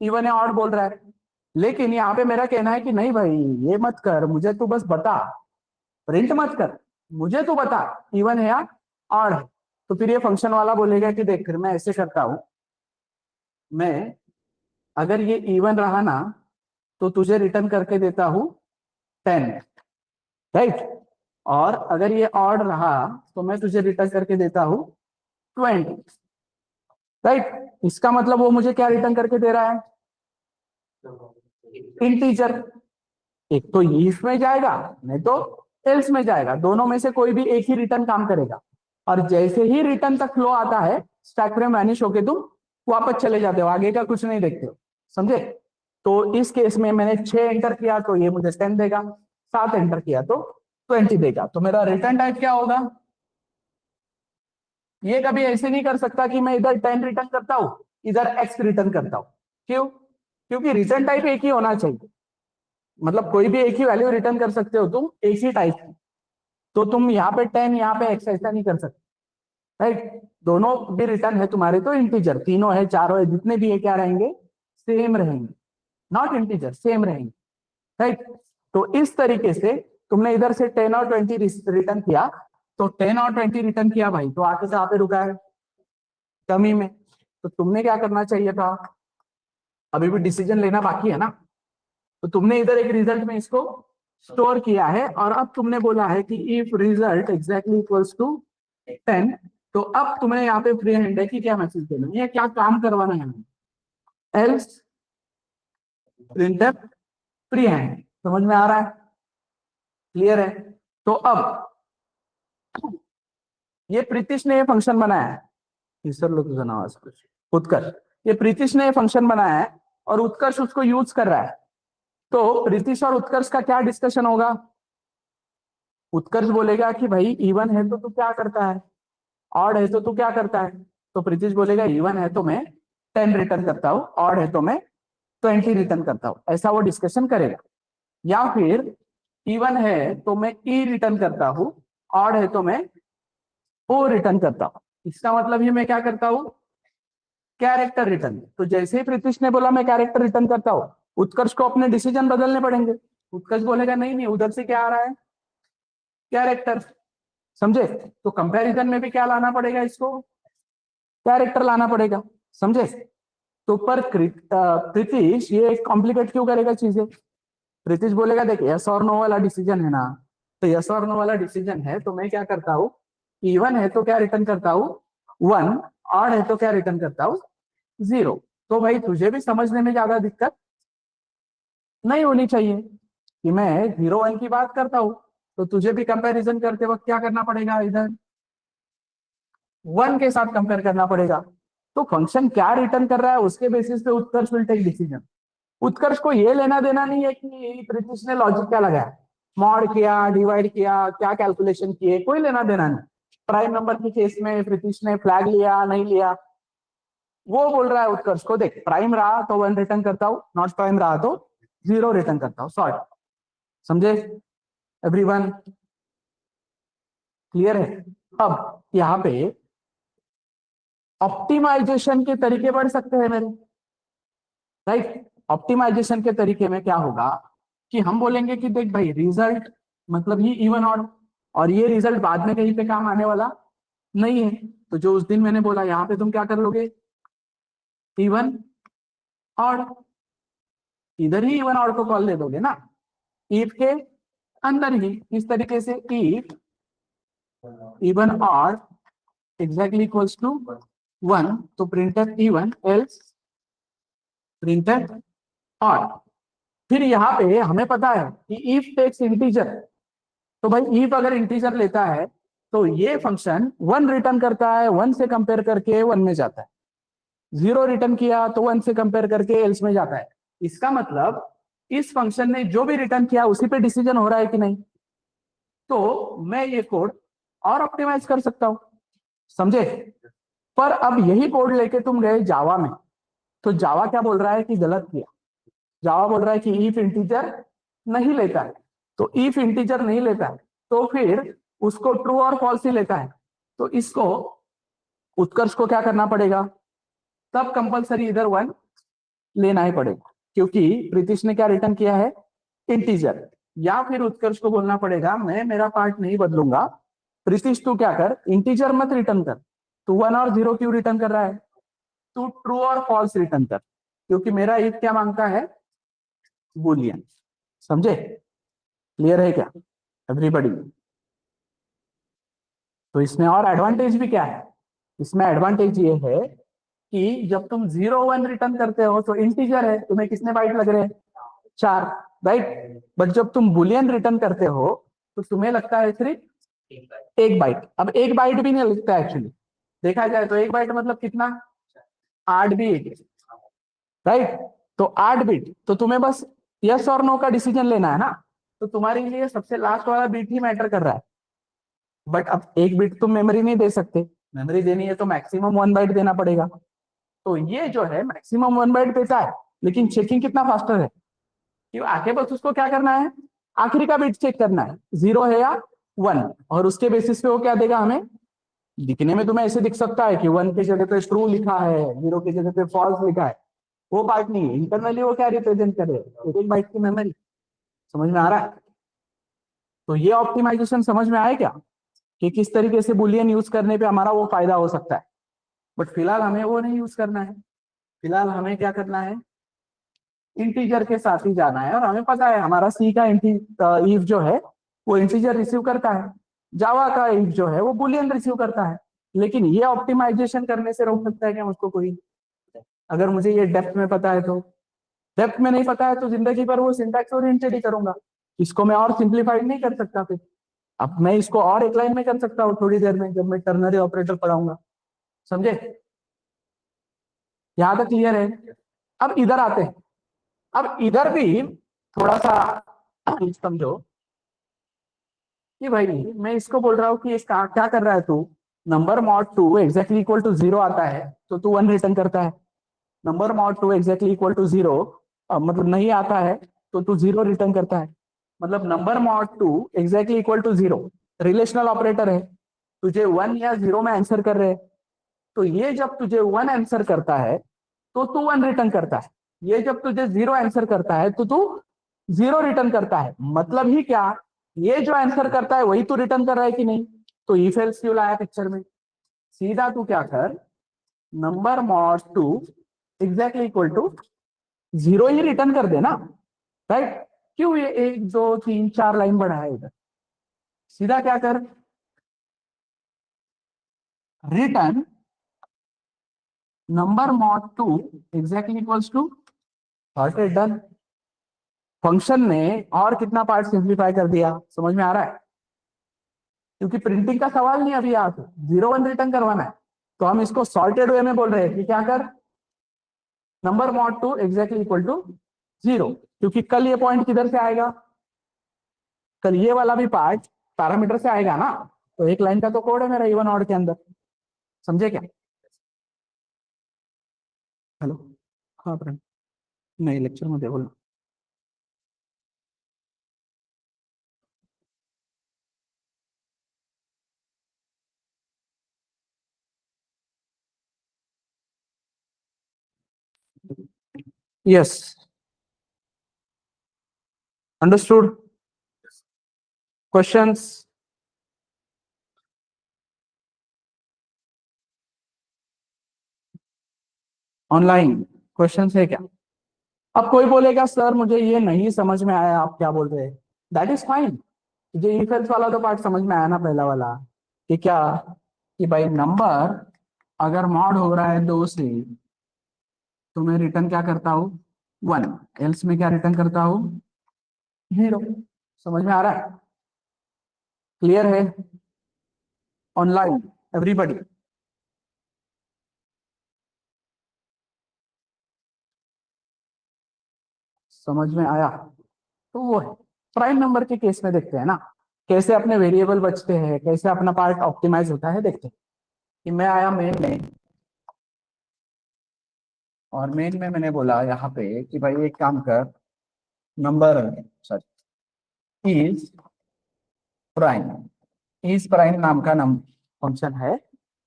Speaker 1: इवन या ऑड बोल रहा है। लेकिन यहाँ पे मेरा कहना है कि नहीं भाई, ये मत कर, मुझे तू बस बता, प्रिंट मत कर, मुझे तू बता इवन है या ऑड है। तो फिर ये फंक्शन वाला बोलेगा कि देख, फिर मैं ऐसे करता हूं, मैं अगर ये इवन रहा ना तो तुझे रिटर्न करके देता हूं 10, राइट? और अगर ये ऑड रहा तो मैं तुझे रिटर्न करके देता हूं 20, राइट? इसका मतलब वो मुझे क्या रिटर्न करके दे रहा है? इंटीजर। एक तो if में जाएगा, नहीं तो एल्स में जाएगा, दोनों में से कोई भी एक ही रिटर्न काम करेगा। और जैसे ही रिटर्न तक फ्लो आता है, स्टैक फ्रेम वैनिश होके तुम वापस चले जाते हो, आगे का कुछ नहीं देखते हो। समझे? तो इस केस में मैंने 6 एंटर किया तो ये मुझे 10 देगा, 7 एंटर किया तो 20 देगा। तो मेरा रिटर्न टाइप क्या होगा? ये कभी ऐसे नहीं कर सकता कि मैं इधर 10 रिटर्न करता हूं, इधर x रिटर्न करता हूं। क्यों? क्योंकि रिटर्न टाइप एक ही होना चाहिए, मतलब कोई भी एक ही वैल्यू रिटर्न कर सकते हो तुम, एक ही टाइप की। तो तुम यहाँ पे 10, यहाँ पे x ऐसा नहीं कर सकते, राइट? दोनों भी रिटर्न है तुम्हारे तो इंटीजर, तीनों है, चारों है, जितने भी है क्या रहेंगे? सेम रहेंगे, नॉट इंटीजर, सेम रहेंगे, राइट? तो इस तरीके से तुमने इधर से 10 और 20 रिटर्न किया, तो 10 और 20 रिटर्न किया भाई, तो आके कहाँ पे रुका है? डमी में। तो तुमने क्या करना चाहिए था? अभी भी डिसीजन लेना बाकी है ना, तो तुमने इधर एक रिजल्ट में इसको स्टोर किया है, और अब तुमने बोला है कि if result exactly equals to 10, तो अब तुमने यहाँ पे फ्री हैंड है कि क्या मैसेज देना है, क्या काम करवाना है? Else printf free hand. समझ में आ रहा है? क्लियर है? तो अब ये प्रीतिश ने ये फंक्शन बनाया है, ईश्वर लोग उत्कर्ष, ये प्रीतिश ने ये फंक्शन बनाया है और उत्कर्ष उसको यूज कर रहा है। तो प्रीतिश और उत्कर्ष का क्या डिस्कशन होगा? उत्कर्ष बोलेगा कि भाई इवन है तो तू क्या करता है, ऑड है तो तू क्या करता है? तो प्रीतिश बोलेगा इवन है तो मैं 10 रिटर्न करता हूँ, ऑड है तो मैं 20 रिटर्न करता हूँ, ऐसा वो डिस्कशन करेगा। या फिर इवन है तो मैं ई रिटर्न करता हूँ, ऑड है तो मैं ओ रिटर्न करता हूँ। इसका मतलब ये मैं क्या करता हूँ? Character return. तो जैसे ही प्रीतिश ने बोला मैं कैरेक्टर रिटर्न करता हूँ, उत्कर्ष को अपने डिसीजन बदलने पड़ेंगे। उत्कर्ष बोलेगा नहीं नहीं, उधर से क्या आ रहा है? कैरेक्टर। समझे? तो कंपैरिजन में भी क्या लाना पड़ेगा इसको? कैरेक्टर लाना पड़ेगा। समझे? तो पर प्रीतिश ये कॉम्प्लिकेट क्यों करेगा चीजें? प्रीतिश बोलेगा देख, यस और नो वाला डिसीजन है ना, तो यस और नो वाला डिसीजन है तो मैं क्या करता हूँ, इवन है तो क्या रिटर्न करता हूँ 1, ऑड है तो क्या रिटर्न करता हूँ 0। तो भाई तुझे भी समझने में ज्यादा दिक्कत नहीं होनी चाहिए कि मैं 0 1 की बात करता हूँ, तो तुझे भी कंपैरिजन करते वक्त क्या करना पड़ेगा? इधर 1 के साथ कंपेयर करना पड़ेगा। तो फंक्शन क्या रिटर्न कर रहा है उसके बेसिस पे उत्कर्ष विल टेक डिसीजन। उत्कर्ष को ये लेना देना नहीं है कि प्रीतिश ने लॉजिक क्या लगाया, मॉड किया, डिवाइड किया, क्या कैलकुलेशन किए, कोई लेना देना नहीं। प्राइम नंबर के केस में प्रीतिश ने फ्लैग लिया नहीं लिया, वो बोल रहा है उत्कर्ष को, देख प्राइम रहा तो 1 रिटर्न करता हूँ, नॉट प्राइम रहा तो 0 रिटर्न करता हूँ। सॉर्ट, समझे एवरीवन? क्लियर है? अब यहाँ पे ऑप्टिमाइजेशन के तरीके बढ़ सकते हैं मेरे, राइट? ऑप्टिमाइजेशन के तरीके में क्या होगा कि हम बोलेंगे कि देख भाई रिजल्ट मतलब ही इवन ऑड, और ये रिजल्ट बाद में कहीं पे काम आने वाला नहीं है। तो जो उस दिन मैंने बोला यहाँ पे तुम क्या कर लोगे, इवन ऑड, इधर ही इवन ऑड को कॉल दे दोगे ना, इफ के अंदर ही। इस तरीके से if even odd exactly equals to 1, तो printer even else printer odd. फिर यहाँ पे हमें पता है कि इफ टेक्स इंटीजर, तो भाई इफ अगर इंटीजर लेता है तो ये फंक्शन 1 रिटर्न करता है, 1 से कंपेयर करके 1 में जाता है। 0 रिटर्न किया तो 1 से कंपेयर करके एल्स में जाता है। इसका मतलब इस फंक्शन ने जो भी रिटर्न किया उसी पे डिसीजन हो रहा है कि नहीं। तो मैं ये कोड और ऑप्टिमाइज कर सकता हूं, समझे? पर अब यही कोड लेके तुम गए जावा में, तो जावा क्या बोल रहा है कि गलत किया। जावा बोल रहा है कि इफ इंटीजर नहीं लेता है, तो इफ इंटीजर नहीं लेता है तो फिर उसको ट्रू और फॉल्स ही लेता है। तो इसको उत्कर्ष को क्या करना पड़ेगा, तब कंपलसरी इधर 1 लेना ही पड़ेगा, क्योंकि प्रीतिश ने क्या रिटर्न किया है, इंटीजर। या फिर उत्कर्ष को बोलना पड़ेगा मैं मेरा पार्ट नहीं बदलूंगा, प्रीतिश तू क्या कर, इंटीजर मत रिटर्न कर, तू 1 और 0 क्यों रिटर्न कर रहा है, तू ट्रू और फॉल्स रिटर्न कर, क्योंकि मेरा इफ क्या मांगता है, बूलियन। समझे? क्लियर है क्या एवरीबॉडी? तो इसमें और एडवांटेज भी क्या है, इसमें एडवांटेज ये है कि जब तुम 0 1 रिटर्न करते हो तो इंटीजर है, तुम्हें कितने बाइट लग रहे हैं, 4, राइट? बट जब तुम बुलियन रिटर्न करते हो तो तुम्हें लगता है सिर्फ 1 बाइट। अब 1 बाइट भी नहीं लगता एक्चुअली, देखा जाए तो 1 बाइट मतलब कितना, 8 बिट, राइट? तो 8 बिट, तो तुम्हें बस यस और नो का डिसीजन लेना है ना, तो तुम्हारे लिए सबसे लास्ट वाला बिट ही मैटर कर रहा है। बट अब 1 बिट तुम मेमोरी नहीं दे सकते, मेमोरी देनी है तो मैक्सिमम 1 बाइट देना पड़ेगा। तो ये जो है मैक्सिमम 1 बाइट देता है, लेकिन चेकिंग कितना फास्टर है कि आगे बस उसको क्या करना है, आखिरी का बिट चेक करना है 0 है या 1, और उसके बेसिस पे वो क्या देगा हमें। दिखने में तुम्हें ऐसे दिख सकता है कि 1 की जगह पे ट्रू लिखा है, 0 की जगह पे फॉल्स लिखा है, वो पार्ट नहीं है। इंटरनली वो क्या रिप्रेजेंट करे, एक बाइट की मेमोरी। समझ में आ रहा है? तो ये ऑप्टिमाइजेशन समझ में आया क्या, कि किस तरीके से बुलियन यूज करने पे हमारा वो फायदा हो सकता है। बट फिलहाल हमें वो नहीं यूज करना है, फिलहाल हमें क्या करना है, इंटीजर के साथ ही जाना है। और हमें पता है हमारा सी का इफ जो है वो इंटीजर रिसीव करता है, जावा का इफ जो है वो बुलियन रिसीव करता है। लेकिन ये ऑप्टिमाइजेशन करने से रोक सकता है क्या मुझको कोई, अगर मुझे ये डेप्थ में पता है तो। डेप्थ में नहीं पता है तो जिंदगी भर वो सिंटैक्स ओरिएंटेड ही करूंगा, इसको मैं और सिंप्लीफाइड नहीं कर सकता। फिर अब मैं इसको और एक लाइन में कर सकता हूँ थोड़ी देर में, जब मैं टर्नरी ऑपरेटर पढ़ाऊंगा। समझे? यहां तक क्लियर है? अब इधर आते हैं, अब इधर भी थोड़ा सा समझो कि भाई मैं इसको बोल रहा हूँ कि इसका क्या कर रहा है तू, number mod 2 exactly equal to 0 आता है तो तू 1 रिटर्न करता है, number mod 2 exactly equal to 0 मतलब नहीं आता है तो तू 0 रिटर्न करता है। मतलब number mod 2 exactly equal to 0 relational operator है, तुझे 1 या 0 में आंसर कर रहे हैं। तो ये जब तुझे 1 आंसर करता है तो तू 1 रिटर्न करता है, ये जब तुझे 0 आंसर करता है तो तू 0 रिटर्न करता है। मतलब ही क्या, ये जो आंसर करता है वही तू रिटर्न कर रहा है कि नहीं। तो इफ एल्स क्यों लाया पिक्चर में, सीधा तू क्या कर, number mod 2 exactly equal to 0 ही रिटर्न कर देना, राइट? क्यों ये 1 2 3 4 लाइन बढ़ा है इधर, सीधा क्या कर, return number mod 2 exactly equals to, done. Function ने और कितना पार्ट सिंप्लीफाई कर दिया, समझ में आ रहा है? क्योंकि प्रिंटिंग का सवाल नहीं अभी यहाँ पे 0 1 रिटर्न करवाना है, तो हम इसको सॉर्टेड वे में बोल रहे हैं कि क्या कर, number mod 2 exactly equal to 0, क्योंकि कल ये पॉइंट किधर से आएगा, कल ये वाला भी पार्ट पैरामीटर से आएगा ना, तो एक लाइन का तो कोड है मेरा इवन ऑड के अंदर, समझे क्या? हेलो, हाँ फ्रेंड, नहीं लेक्चर मध्ये बोल. Yes, understood. Questions? Online questions है क्या? अब कोई बोलेगा सर मुझे ये नहीं समझ में आया, आप क्या बोल रहे हैं, दैट इज फाइन. ये इफ एल्स वाला तो पार्ट समझ में आया ना, पहला वाला, कि क्या, कि भाई नंबर अगर मॉड हो रहा है 2 से, तो मैं रिटर्न क्या करता हूँ 1, एल्स में क्या रिटर्न करता हूँ 0. समझ में आ रहा है? क्लियर है? Online everybody? समझ में आया? तो वो है प्राइम नंबर के केस में, देखते हैं ना कैसे अपने वेरिएबल बचते हैं, कैसे अपना पार्ट ऑप्टिमाइज होता है, देखते हैं. कि मैं आया मेन में, और मेन में मैंने बोला यहाँ पे कि भाई एक काम कर, number sorry is prime, is prime नाम का नम फंक्शन है,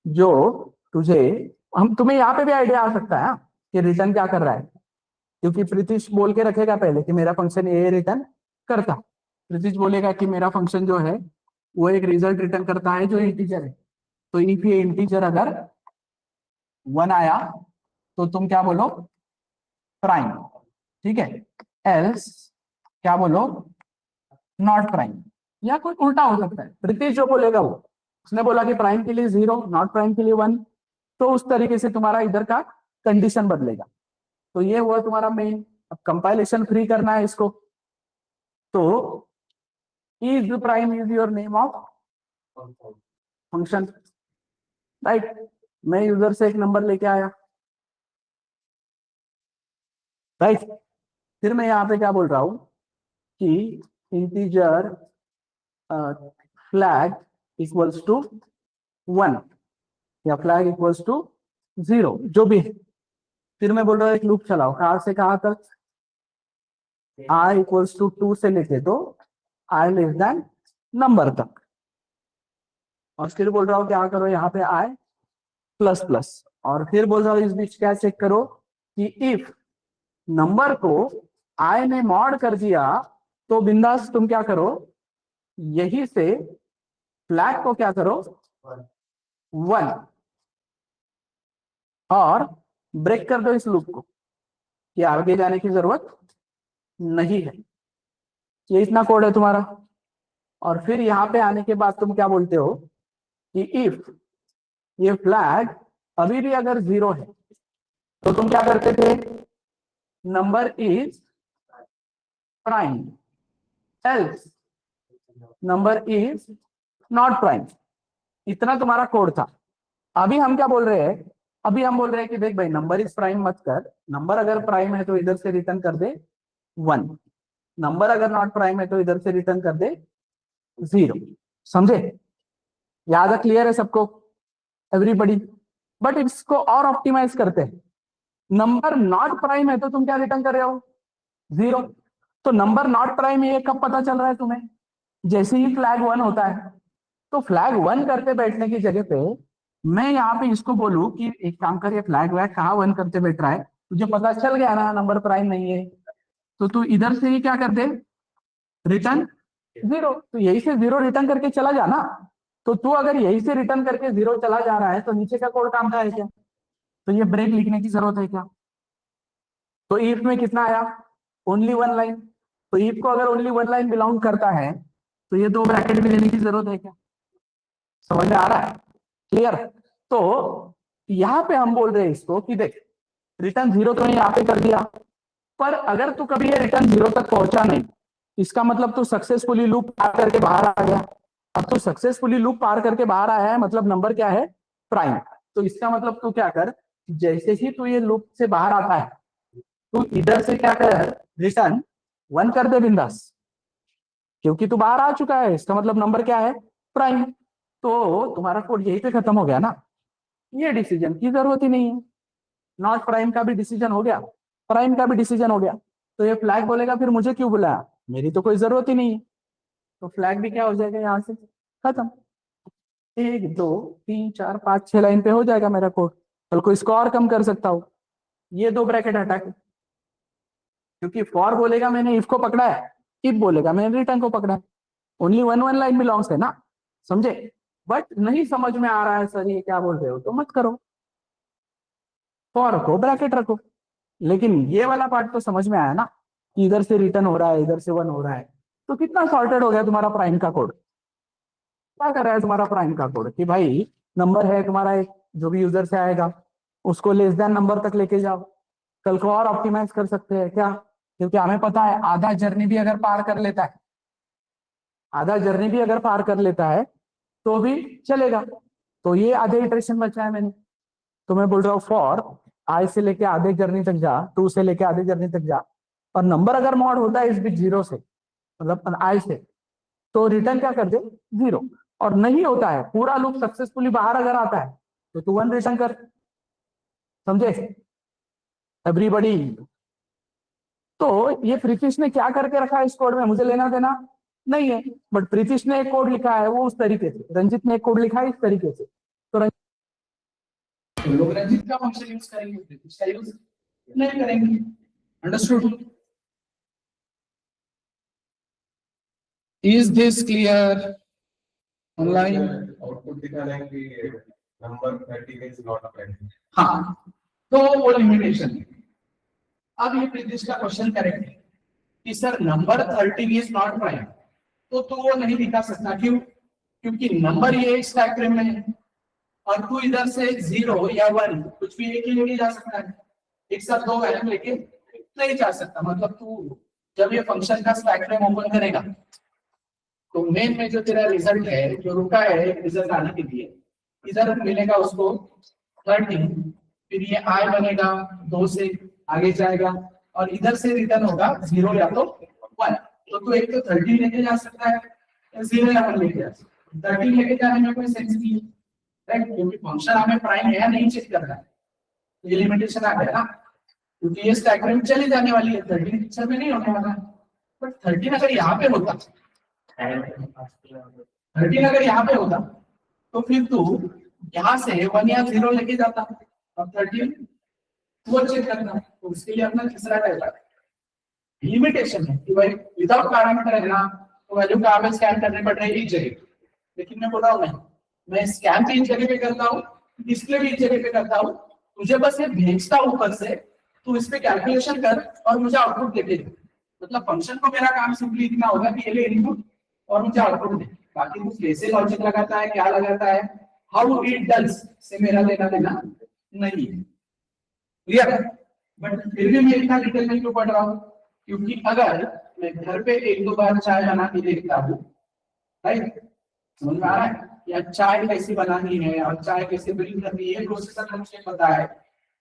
Speaker 1: जो तुझे, हम तुम्हें यहाँ पे भी आइडिया आ सकता है हाँ, कि रिटर्न क्या कर रहा है, क्योंकि प्रीतिश बोल के रखेगा पहले कि मेरा फंक्शन ये रिटर्न करता. प्रीतिश बोलेगा कि मेरा फंक्शन जो है वो एक रिजल्ट रिटर्न करता है जो इंटीजर है. तो इफ ये इंटीजर अगर 1 आया तो तुम क्या बोलो, प्राइम. ठीक है? एल्स क्या बोलो, नॉट प्राइम. या कोई उल्टा हो सकता है, प्रीतिश जो बोलेगा वो, उसने बोला कि प्राइम के लिए 0, नॉट प्राइम के लिए 1, तो उस तरीके से तुम्हारा इधर का कंडीशन बदलेगा. तो ये हुआ तुम्हारा मेन. अब कंपाइलेशन फ्री करना है इसको, तो is prime is your name of function, right? मैं यूजर से एक नंबर लेके आया, राइट? फिर मैं यहाँ पे क्या बोल रहा हूँ कि इंटीजर फ्लैग इक्वल्स टू 1 या फ्लैग इक्वल्स टू 0, जो भी है. फिर मैं बोल रहा हूँ एक लूप चलाओ, कहाँ से कहाँ तक, i इक्वल्स टू 2 से लेके तो i लेस देन नंबर तक. और फिर बोल रहा हूँ क्या करो यहाँ पे i प्लस प्लस. और फिर बोल रहा हूँ इस बीच क्या चेक करो कि इफ नंबर को i ने मॉड कर दिया, तो बिंदास तुम क्या करो, यही से फ्लैग को क्या करो 1, और ब्रेक कर दो इस लूप को, कि आगे जाने की जरूरत नहीं है. ये इतना कोड है तुम्हारा. और फिर यहाँ पे आने के बाद तुम क्या बोलते हो कि इफ ये फ्लैग अभी भी अगर 0 है, तो तुम क्या करते थे, number is prime, else number is not prime. इतना तुम्हारा कोड था. अभी हम क्या बोल रहे हैं, अभी हम बोल रहे हैं कि देख भाई नंबर इज प्राइम मत कर, नंबर अगर प्राइम है तो इधर से रिटर्न कर दे 1, नंबर अगर नॉट प्राइम है तो इधर से रिटर्न कर दे 0. समझे? याद क्लियर है सबको, एवरीबडी? बट इसको और ऑप्टिमाइज करते हैं. नंबर नॉट प्राइम है तो तुम क्या रिटर्न कर रहे हो 0. तो नंबर नॉट प्राइम ये कब पता चल रहा है तुम्हें, जैसे ही फ्लैग 1 होता है. तो फ्लैग 1 करते बैठने की जगह पे मैं यहाँ पे इसको बोलूं कि एक काम कर, ये फ्लैग वैग कहाँ 1 करते बैठ रहा है, तुझे पता चल गया ना नंबर प्राइम नहीं है, तो तू इधर से ही क्या कर दे, रिटर्न 0. तो यही से 0 रिटर्न करके चला जा ना. तो तू अगर यही से रिटर्न करके 0 चला जा रहा है, तो नीचे का कोड काम का है क्या? तो ये ब्रेक लिखने की जरूरत है क्या? तो इफ में कितना आया, ओनली 1 लाइन. तो इफ को अगर ओनली 1 लाइन बिलोंग करता है, तो ये 2 ब्रैकेट भी लेने की जरूरत है क्या? समझ में आ रहा है? क्लियर? तो यहाँ पे हम बोल रहे हैं इसको कि देख, रिटर्न 0 तो यहाँ पे कर दिया, पर अगर तू कभी ये रिटर्न 0 तक पहुंचा नहीं, इसका मतलब तू सक्सेसफुली लूप पार करके बाहर आ गया. अब तो सक्सेसफुली लूप पार करके बाहर आया है, मतलब नंबर क्या है, प्राइम। तो इसका मतलब तू क्या कर, जैसे ही तू ये लूप से बाहर आता है, तू इधर से क्या कर, रिटर्न 1 कर दे बिंदास, क्योंकि तू बाहर आ चुका है, इसका मतलब नंबर क्या है, प्राइम। तो तुम्हारा कोड यही पे खत्म हो गया ना, ये डिसीजन की जरूरत ही नहीं है। नॉट प्राइम का भी डिसीजन हो गया, प्राइम का भी डिसीजन हो गया। तो ये फ्लैग बोलेगा फिर मुझे क्यों बुलाया, मेरी तो कोई जरूरत ही नहीं है। तो फ्लैग भी क्या हो जाएगा यहाँ से खत्म। 1 2 3 4 5 6 लाइन पे हो जाएगा मेरा कोड। कल को इसको और कम कर सकता हूँ, ये 2 ब्रैकेट हटा के, क्योंकि फॉर बोलेगा मैंने इफ को पकड़ा है, इफ बोलेगा मैंने रिटर्न को पकड़ा है। ओनली वन लाइन बिलोंग्स है ना, समझे। बट नहीं समझ में आ रहा है सर ये क्या बोल रहे हो, तो मत करो, फॉर रखो, ब्रैकेट रखो। लेकिन ये वाला पार्ट तो समझ में आया ना, कि इधर से रिटर्न हो रहा है, इधर से 1 हो रहा है। तो कितना सॉर्टेड हो गया तुम्हारा प्राइम का कोड। क्या कर रहा है तुम्हारा प्राइम का कोड, कि भाई नंबर है तुम्हारा एक, जो भी यूजर से आएगा उसको लेस देन नंबर तक लेके जाओ। कल को और ऑप्टिमाइज कर सकते हैं क्या, क्योंकि हमें पता है आधा जर्नी भी अगर पार कर लेता है, आधा जर्नी भी अगर पार कर लेता है तो भी चलेगा। तो ये आधे इटरेशन बचा है मैंने, तो मैं बोल रहा हूँ फॉर आई से लेके आधे जर्नी तक जा, 2 से लेके आधे जर्नी तक जा, और नंबर अगर मॉड होता है इस बीच 0 से, मतलब आई से, तो रिटर्न क्या कर दे 0। और नहीं होता है, पूरा लूप सक्सेसफुली बाहर अगर आता है तो तू 1 रिटर्न कर, समझे एवरीबॉडी। तो ये प्रीतिश ने क्या करके रखा है इस कोड में, मुझे लेना देना नहीं है, बट प्रीतिश ने एक कोड लिखा है वो उस तरीके से, रंजित ने एक कोड लिखा है इस तरीके से। तो लोग रंजित का फंक्शन यूज करेंगे, प्रीतिश का यूज नहीं करेंगे। Understood? Is this clear? Online
Speaker 2: output दिखा रहा है कि नंबर 30 इज नॉट प्राइम।
Speaker 1: हाँ, तो वो लिमिटेशन है। अब ये प्रीतिश का क्वेश्चन करेक्ट है कि sir number 30 is not prime, तो तू वो नहीं दिखा सकता, क्यों, क्योंकि नंबर ये इस डायग्राम में है, और तू इधर से 0 या 1 कुछ भी एक ही लेके जा सकता है, एक साथ 2 वैल्यू लेके नहीं जा सकता। मतलब तू जब ये फंक्शन का डायग्राम ओपन करेगा तो मेन में जो तेरा रिजल्ट है, जो रुका है रिजल्ट आने के लिए, इधर मिलेगा उसको 30, फिर ये आई बनेगा 2 से आगे जाएगा, और इधर से रिटर्न होगा 0 या तो 1। तो तू एक तो 30 लेके जा सकता है या 0 या 1 लेके जा सकता है। 30 लेके जाने में कोई सेंस नहीं है, राइट, क्योंकि फंक्शन हमें प्राइम है या नहीं चेक करना है, तो ये लिमिटेशन आ गया ना, क्योंकि ये डायग्राम चली जाने वाली है, 30 पिक्चर में नहीं होने वाला। बट 30 अगर यहाँ पे होता, 30 अगर यहाँ पे होता तो फिर तू यहाँ से 1 या 0 लेके जाता, अब 30 वो चेक करना, तो उसके लिए अपना तीसरा टाइप है लिमिटेशन है कि भाई विदाउट पैरामीटर है ना, तो वैल्यू का हमें स्कैन करने पड़ रही है एक जगह। लेकिन मैं बोल रहा हूँ नहीं, मैं स्कैन भी एक जगह पे करता हूँ, डिस्प्ले भी एक जगह पे करता हूँ, तुझे बस ये भेजता हूँ ऊपर से, तू इस पे कैलकुलेशन कर और मुझे आउटपुट दे दे। मतलब फंक्शन को मेरा काम सिंपली इतना होगा कि ये ले इनपुट और मुझे आउटपुट दे, बाकी तू कैसे लॉजिक लगाता है, क्या लगाता है, हाउ इट डज से मेरा लेना देना नहीं है। क्लियर? बट फिर भी मैं इतना डिटेल नहीं क्यों पढ़ रहा हूँ, क्योंकि अगर मैं घर पे 1-2 बार चाय बना के देखता हूँ, राइट, समझ में आ रहा है, या चाय कैसे बनानी है और चाय कैसे ब्रीव करनी है, प्रोसेस अगर मुझे पता है,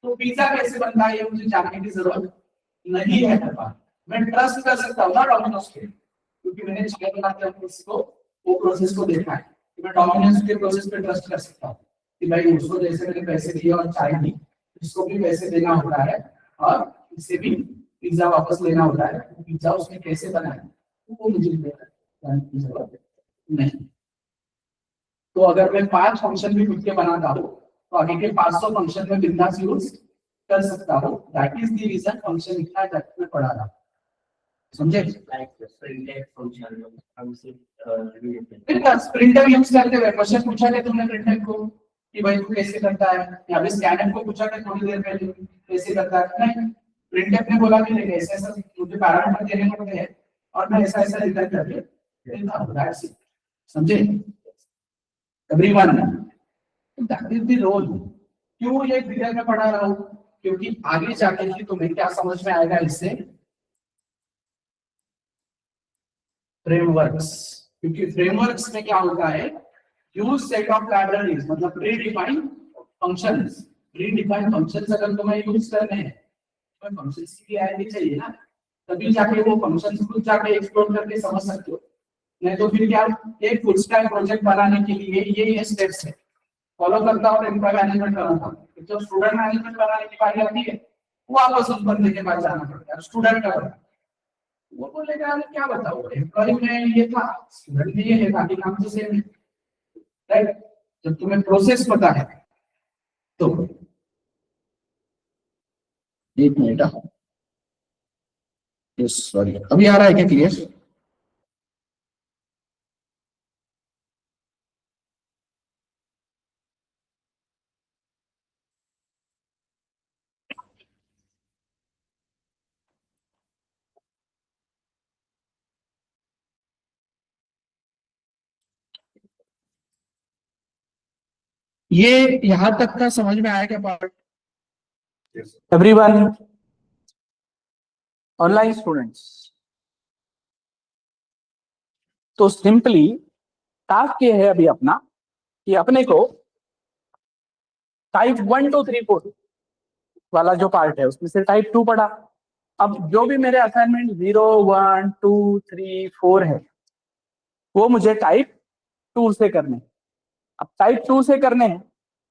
Speaker 1: तो पिज्जा कैसे बनता है ये मुझे जानने की जरूरत नहीं है। मैं ट्रस्ट कर सकता हूँ ना डोमिनोज पे, क्योंकि मैंने चाय बनाते हुए उसको वो प्रोसेस को देखा है, मैं डोमिनोज के प्रोसेस पे ट्रस्ट कर सकता हूँ कि भाई उसको जैसे मैंने पैसे दिए और चाय दी, इसको भी पैसे देना होता है, और इससे भी पिज्जा वापस लेना होता है, पिज्जा उसने कैसे बनाया वो मुझे जानने की जरूरत नहीं। तो अगर मैं 5 फंक्शन भी खुद के बनाता हूँ तो आगे के 500 फंक्शन में बिंदास यूज कर सकता हूँ। That is the reason function इतना डेप्थ में पढ़ा रहा, समझे? प्रिंटर यूज करते हुए क्वेश्चन पूछा गया तुमने प्रिंटर को कि भाई तू कैसे करता है, या फिर स्कैनर को पूछा गया थोड़ी देर पहले कैसे करता है, नहीं, प्रिंटर ने बोला कि ऐसे ऐसा मुझे पैरामीटर देने पड़ते हैं और मैं ऐसा ऐसा रिटर्न करके देता हूं, दैट्स इट, समझे everyone? That is the role. क्यों ये डिटेल में पढ़ा रहा हूं, क्योंकि आगे जाके ही तुम्हें क्या समझ में आएगा इससे, फ्रेमवर्क्स, क्योंकि फ्रेमवर्क्स में क्या होता है, यूज सेट ऑफ लाइब्रेरीज, मतलब pre defined functions. Pre defined functions अगर तुम्हें यूज करने हैं तो फंक्शंस की आईडी चाहिए ना, तभी जाके वो फंक्शंस को जाके एक्सप्लोर करके समझ सकते हो। नहीं तो फिर क्या, एक फुल स्टैक प्रोजेक्ट बनाने के लिए ये स्टेप्स है फॉलो करता हूँ, एम्प्लॉय मैनेजमेंट बनाता हूँ। जब स्टूडेंट मैनेजमेंट बनाने की बारी आती है, वो वापस उस बंदे के पास जाना पड़ता है, स्टूडेंट का बना। वो बोलेगा अरे क्या बताओ, एम्प्लॉय में ये था, स्टूडेंट में ये है, बाकी काम तो सेम है, राइट। जब तुम्हें प्रोसेस पता है तो। एक मिनट, यस सॉरी, अभी आ रहा है क्या क्लियर? ये यहां तक का समझ में आया क्या पार्ट? एवरीवन, ऑनलाइन स्टूडेंट्स, तो सिंपली टास्क ये है अभी अपना कि अपने को टाइप 1 2 3 4 वाला जो पार्ट है उसमें से टाइप 2 पढ़ा। अब जो भी मेरे असाइनमेंट 0 1 2 3 4 है वो मुझे टाइप 2 से करने हैं। अब टाइप 2 से करने हैं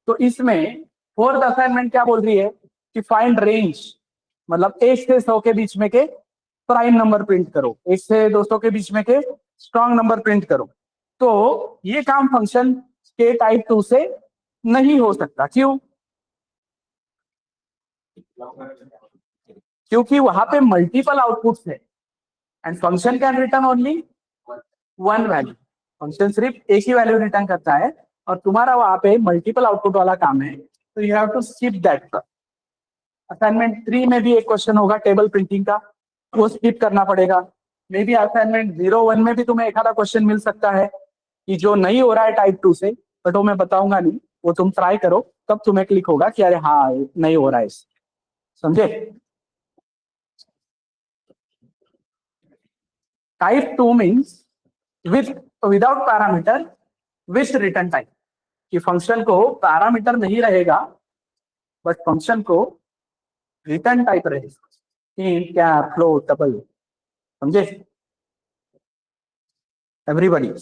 Speaker 1: तो इसमें फोर्थ असाइनमेंट क्या बोल रही है कि फाइंड रेंज, मतलब 1 से 100 के बीच में के प्राइम नंबर प्रिंट करो, 1 से 200 के बीच में के स्ट्रॉन्ग नंबर प्रिंट करो। तो ये काम फंक्शन के टाइप 2 से नहीं हो सकता। क्यों? क्योंकि वहां पे मल्टीपल आउटपुट्स है and function can return only one value. Function सिर्फ एक ही वैल्यू रिटर्न करता है और तुम्हारा वहां पे मल्टीपल आउटपुट वाला काम है, तो you have to skip that. Assignment 3 में भी एक क्वेश्चन होगा टेबल प्रिंटिंग का, वो स्किप करना पड़ेगा। मे बी असाइनमेंट 0 1 में भी तुम्हें एक आधा क्वेश्चन मिल सकता है कि जो नहीं हो रहा है टाइप 2 से, बट वो मैं बताऊंगा नहीं, वो तुम ट्राई करो तब तुम्हें क्लिक होगा कि अरे हाँ नहीं हो रहा है, समझे? Type 2 means with without parameter with return type, कि फंक्शन को पैरामीटर नहीं रहेगा बट फंक्शन को रिटर्न टाइप रहेगा, इंट कैप फ्लोट डबल, समझे everybody?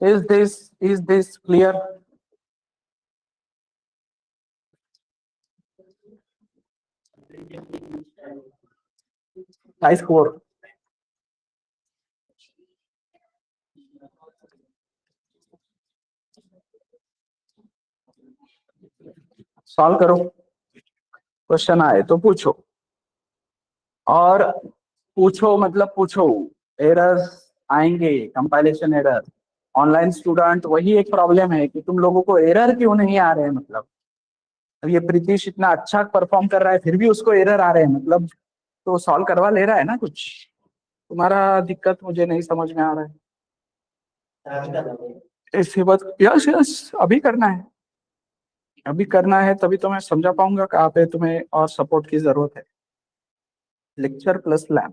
Speaker 1: is this clear? I score solve करो, क्वेश्चन आए तो पूछो, और पूछो मतलब पूछो, एरर्स आएंगे, कंपाइलेशन एरर। ऑनलाइन स्टूडेंट वही एक प्रॉब्लम है कि तुम लोगों को एरर क्यों नहीं आ रहे हैं, मतलब अब ये प्रीतिश इतना अच्छा परफॉर्म कर रहा है फिर भी उसको एरर आ रहे हैं, मतलब तो सॉल्व करवा ले रहा है ना कुछ, तुम्हारा दिक्कत मुझे नहीं समझ में आ रहा है। इसके बाद यस यस अभी करना है, अभी करना है तभी तो मैं समझा पाऊंगा कहाँ पे तुम्हें और सपोर्ट की जरूरत है। लेक्चर प्लस लैब,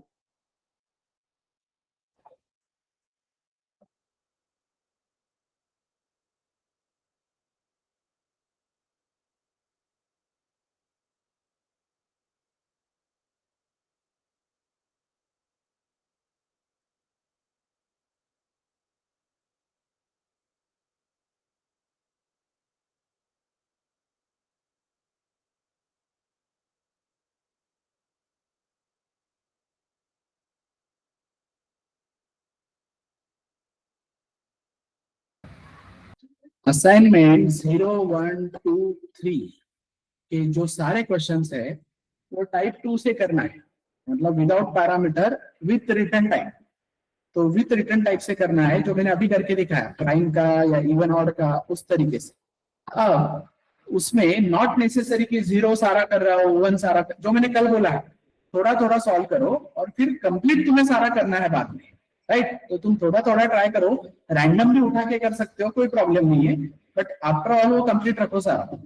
Speaker 1: असाइनमेंट 0 1 2 3 के जो सारे क्वेश्चंस है वो टाइप 2 से करना है, मतलब without parameter with return type. तो विथ रिटर्न टाइप से करना है, जो मैंने अभी करके दिखाया प्राइम का या इवन ऑड का, उस तरीके से। अब उसमें नॉट नेसेसरी कि 0 सारा कर रहा हो 1 सारा जो मैंने कल बोला है, थोड़ा थोड़ा सॉल्व करो और फिर कंप्लीट तुम्हें सारा करना है बाद में, राइट? तो तुम थोड़ा थोड़ा ट्राई करो, रैंडमली उठा के कर सकते हो, कोई प्रॉब्लम नहीं है, बट आफ्टर ऑल वो कंप्लीट रखो सारा।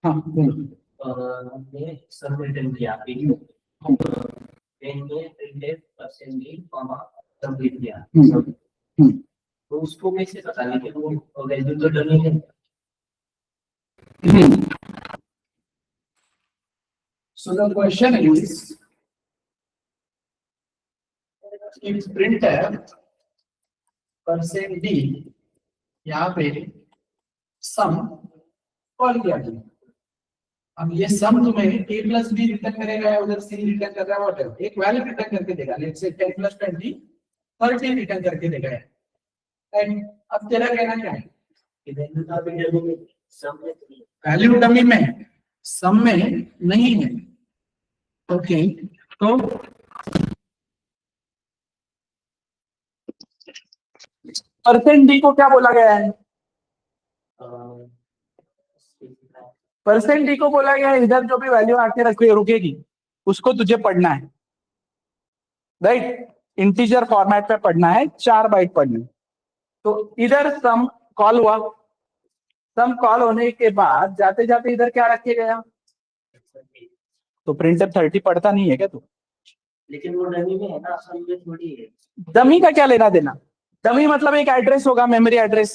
Speaker 1: हाँ बोलो।
Speaker 3: हमने सब रिटर्न किया वीडियो पेन में प्रिंटेड परसेंटेज कॉमा सब लिख दिया तो उसको कैसे पता लेकिन वो वैल्यू तो डमी है
Speaker 1: So the question is, if printf percent D यहाँ पे सम कॉल किया गया, अब ये सम तुम्हें a प्लस बी रिटर्न करेगा या उधर सी रिटर्न कर रहा है व्हाटएवर, एक वैल्यू रिटर्न करके देगा, लेट्स से 10 प्लस 20 30 रिटर्न करके देगा। एंड अब तेरा कहना क्या है,
Speaker 3: वैल्यू तो अभी डमी में सब में
Speaker 1: वैल्यू डमी में सम में नहीं है। ओके तो परसेंट डी को क्या बोला गया है, परसेंट डी को बोला गया है इधर जो भी वैल्यू आके रुकेगी उसको तुझे पढ़ना है, राइट। इंटीजर फॉर्मेट में पढ़ना है, 4 बाइट पढ़ना है। तो इधर सम कॉल हुआ, सम कॉल होने के बाद जाते जाते इधर क्या रखे गया, तो प्रिंटफ 30 पढ़ता नहीं है क्या तू,
Speaker 3: लेकिन वो डमी में है ना सब में थोड़ी है
Speaker 1: डमी का क्या लेना देना, डमी मतलब एक एड्रेस होगा, मेमोरी एड्रेस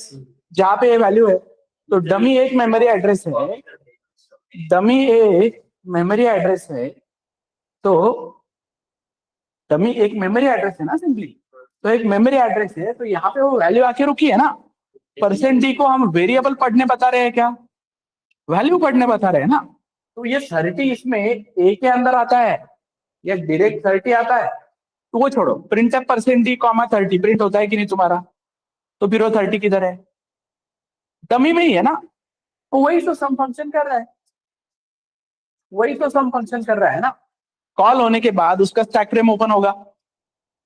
Speaker 1: जहाँ पे ये वैल्यू है, तो डमी एक मेमोरी एड्रेस है, डमी एक मेमोरी एड्रेस है, तो डमी एक मेमोरी एड्रेस है ना सिंपली, तो एक मेमोरी एड्रेस है, तो यहाँ पे वो वैल्यू आके रुकी है ना। परसेंट डी को हम वेरिएबल पढ़ने बता रहे हैं क्या, वैल्यू पढ़ने बता रहे हैं ना, तो ये 30 इसमें ए के अंदर आता है या डायरेक्ट 30 आता है, तो वो छोड़ो, प्रिंट है परसेंट डी कॉमा 30 प्रिंट होता है कि नहीं तुम्हारा, तो फिर वो 30 किधर है, डमी में ही है ना, तो वही तो सम फंक्शन कर रहा है, वही तो सम फंक्शन कर रहा है ना। कॉल होने के बाद उसका स्टैक फ्रेम ओपन होगा,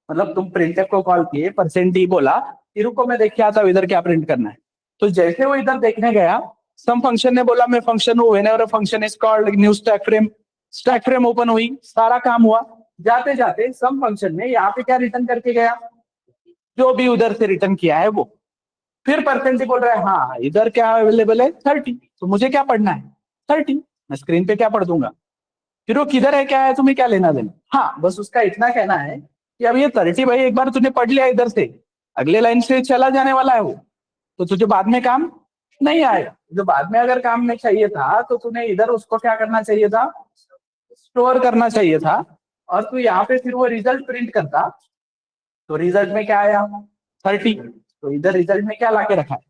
Speaker 1: मतलब तुम प्रिंटफ को कॉल किए, परसेंट डी बोला, फिर रुको मैं देख के आता हूं इधर क्या प्रिंट करना है, तो जैसे वो इधर देखने गया, सम फंक्शन ने बोला मैं फंक्शन हूं, whenever a function is called new stack frame open हुई, सारा काम हुआ, जाते जाते सम फंक्शन ने यहाँ पे क्या रिटर्न करके गया, जो भी उधर से रिटर्न किया है वो, फिर परसेंट बोल रहा है हाँ इधर क्या अवेलेबल है 30, तो मुझे क्या पढ़ना है 30, मैं स्क्रीन पे क्या पढ़ दूंगा, फिर वो किधर है क्या है तुम्हें क्या लेना देना। हाँ बस उसका इतना कहना है कि अब ये 30 भाई एक बार तूने पढ़ लिया इधर से, अगले लाइन से चला जाने वाला है वो, तो तुझे बाद में काम नहीं आएगा, जो बाद में अगर काम में चाहिए था तो तूने इधर उसको क्या करना चाहिए था, स्टोर करना चाहिए था, और तू यहाँ पे फिर वो रिजल्ट प्रिंट करता, तो रिजल्ट में क्या आया 30, तो इधर रिजल्ट में क्या लाके रखा है,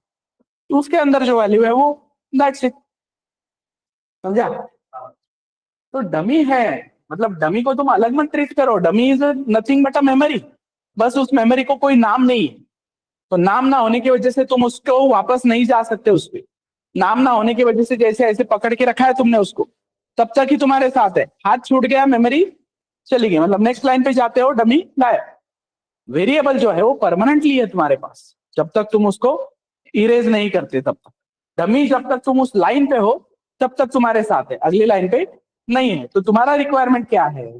Speaker 1: तो उसके अंदर जो वैल्यू है वो दैट्स इट, समझा। तो डमी है, मतलब डमी को तुम अलग मत ट्रीट करो, dummy is nothing but a memory, बस उस मेमोरी को कोई नाम नहीं है, तो नाम ना होने की वजह से तुम उसको वापस नहीं जा सकते उस पे, नाम ना होने की वजह से जैसे ऐसे पकड़ के रखा है तुमने उसको, तब तक ही तुम्हारे साथ है, हाथ छूट गया मेमोरी चली गई, मतलब नेक्स्ट लाइन पे जाते हो डमी गायब। वेरिएबल जो है वो परमानेंटली है तुम्हारे पास, जब तक तुम उसको इरेज नहीं करते तब तक, डमी जब तक तुम उस लाइन पे हो तब तक तुम्हारे साथ है, अगली लाइन पे नहीं है, तो तुम्हारा रिक्वायरमेंट क्या है,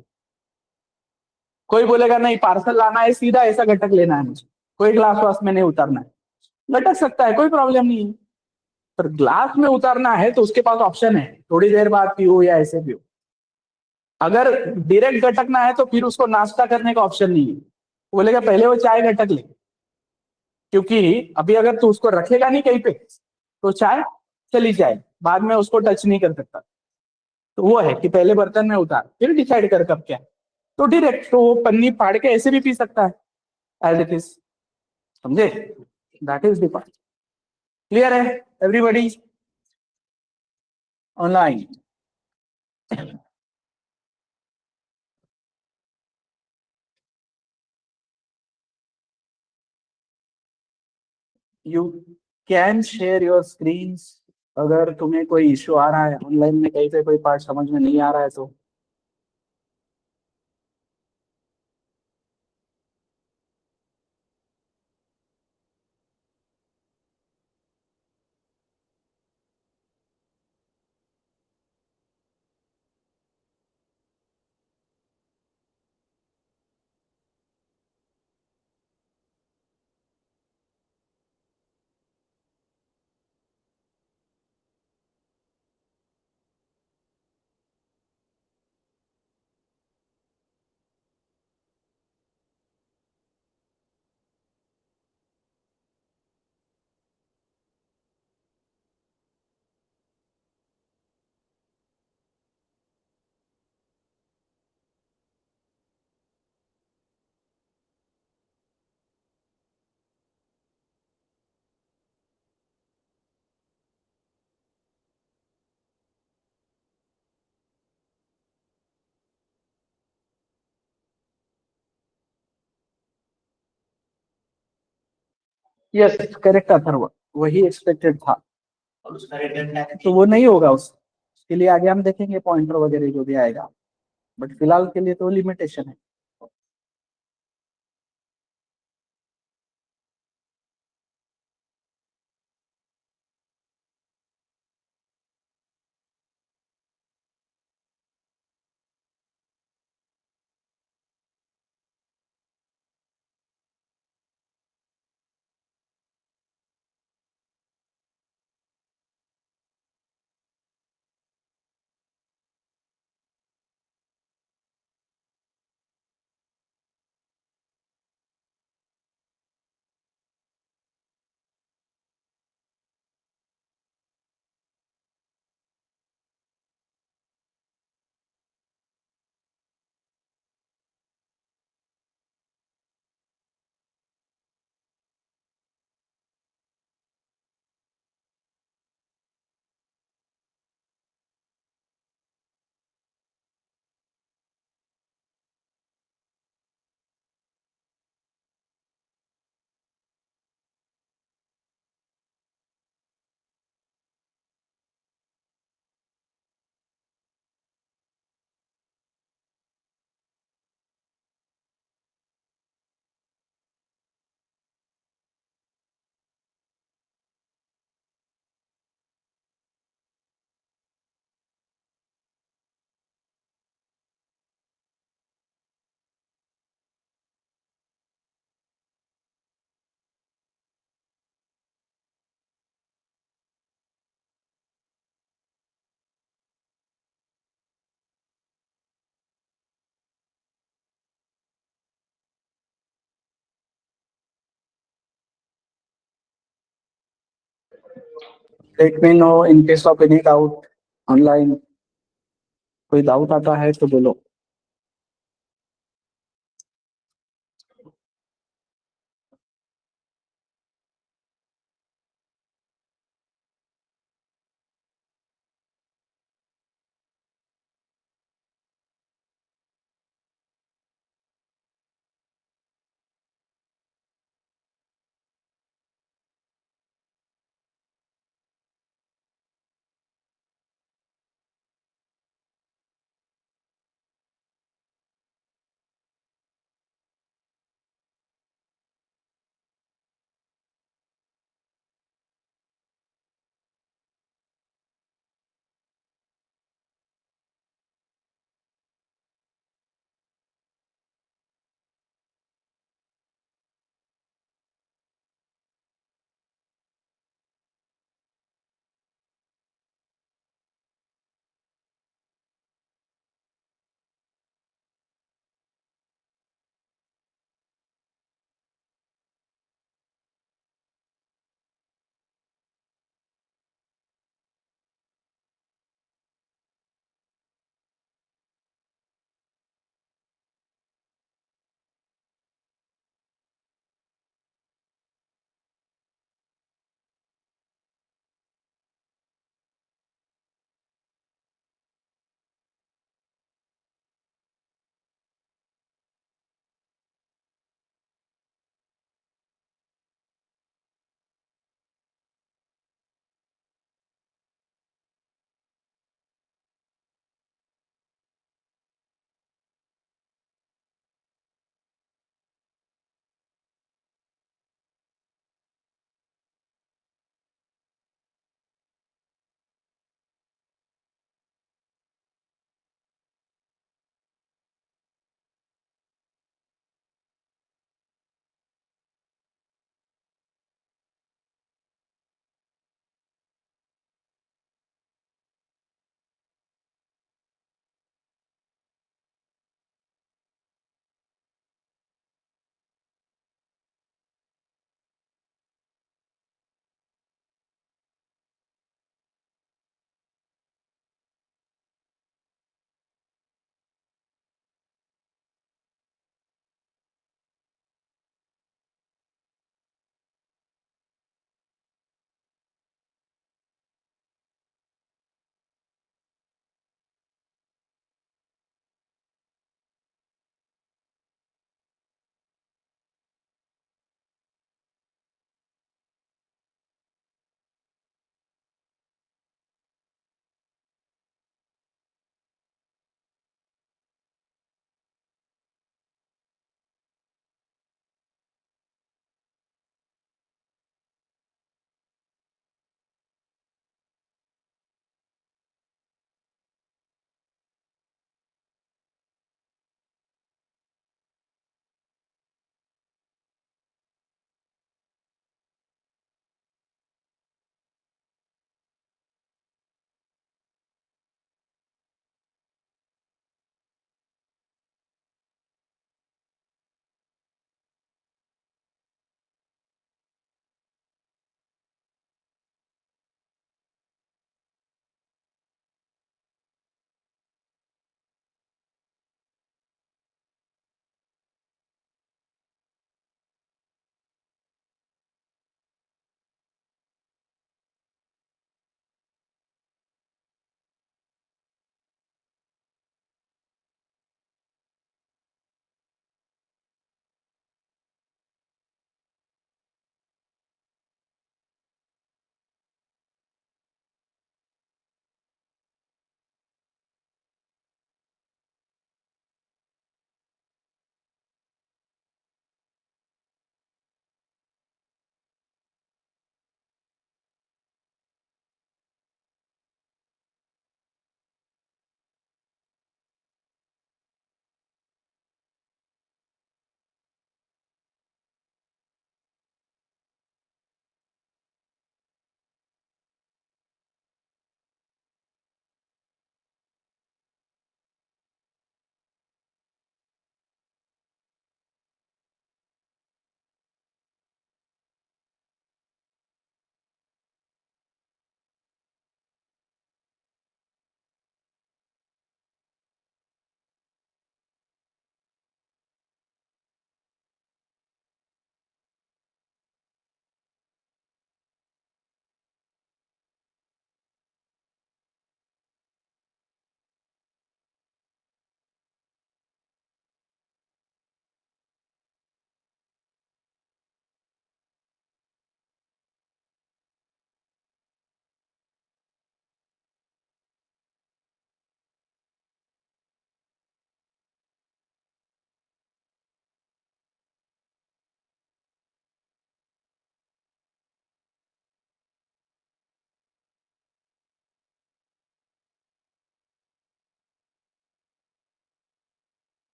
Speaker 1: कोई बोलेगा नहीं पार्सल लाना है सीधा ऐसा घटक लेना है मुझे, कोई ग्लास वास में नहीं उतारना है, घटक सकता है कोई प्रॉब्लम नहीं है, पर ग्लास में उतारना है तो उसके पास ऑप्शन है, थोड़ी देर बाद पियो या ऐसे पियो, अगर डायरेक्ट गटकना है तो फिर उसको नाश्ता करने का ऑप्शन नहीं है, वो बोलेगा पहले वो चाय गटक ले, क्योंकि अभी अगर तू उसको रखेगा नहीं कहीं पे तो चाय चली जाए, बाद में उसको टच नहीं कर सकता, तो वो है कि पहले बर्तन में उतार फिर डिसाइड कर कब क्या है। तो डायरेक्ट तो वो पन्नी फाड़ के ऐसे भी पी सकता है एज इट इज, समझे, that is the part, clear है everybody online. You can share your screens, अगर तुम्हें कोई इश्यू आ रहा है ऑनलाइन में कहीं पे कोई पार्ट समझ में नहीं आ रहा है तो यस करेक्ट अथर्व, वही एक्सपेक्टेड था।
Speaker 3: और उसका रिटर्न टैक्स
Speaker 1: तो वो नहीं होगा, उसके लिए आगे हम देखेंगे पॉइंटर वगैरह जो भी आएगा, बट फिलहाल के लिए तो लिमिटेशन है। Let me know in case of any doubt online, कोई डाउट आता है तो बोलो।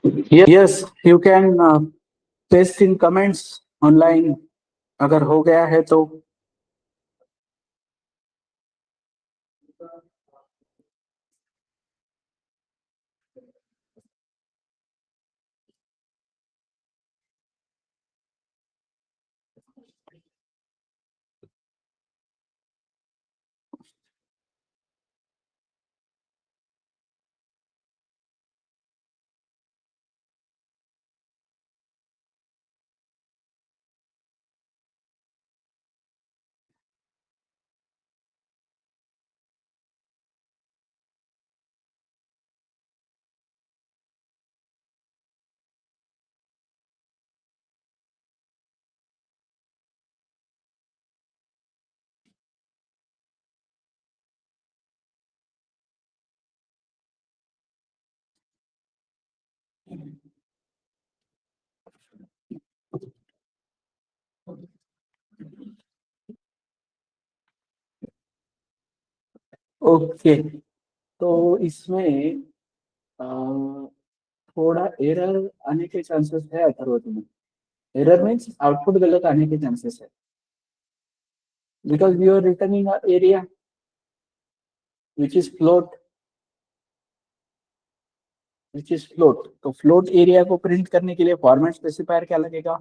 Speaker 1: Yes, you can paste in comments online अगर हो गया है तो. ओके, तो इसमें अ, थोड़ा एरर आने के चांसेस है अथर्व तुम्हें. एरर मीन्स आउटपुट गलत आने के चांसेस है, because you are returning area which is float, तो फ्लोट एरिया को प्रिंट करने के लिए फॉर्मेट स्पेसिफायर क्या लगेगा?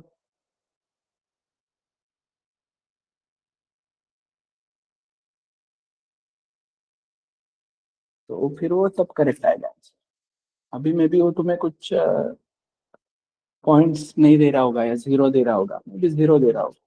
Speaker 1: तो फिर वो तब करेक्ट आएगा. अभी में भी वो तुम्हें कुछ पॉइंट्स नहीं दे रहा होगा या जीरो दे रहा होगा, मे बी जीरो दे रहा होगा.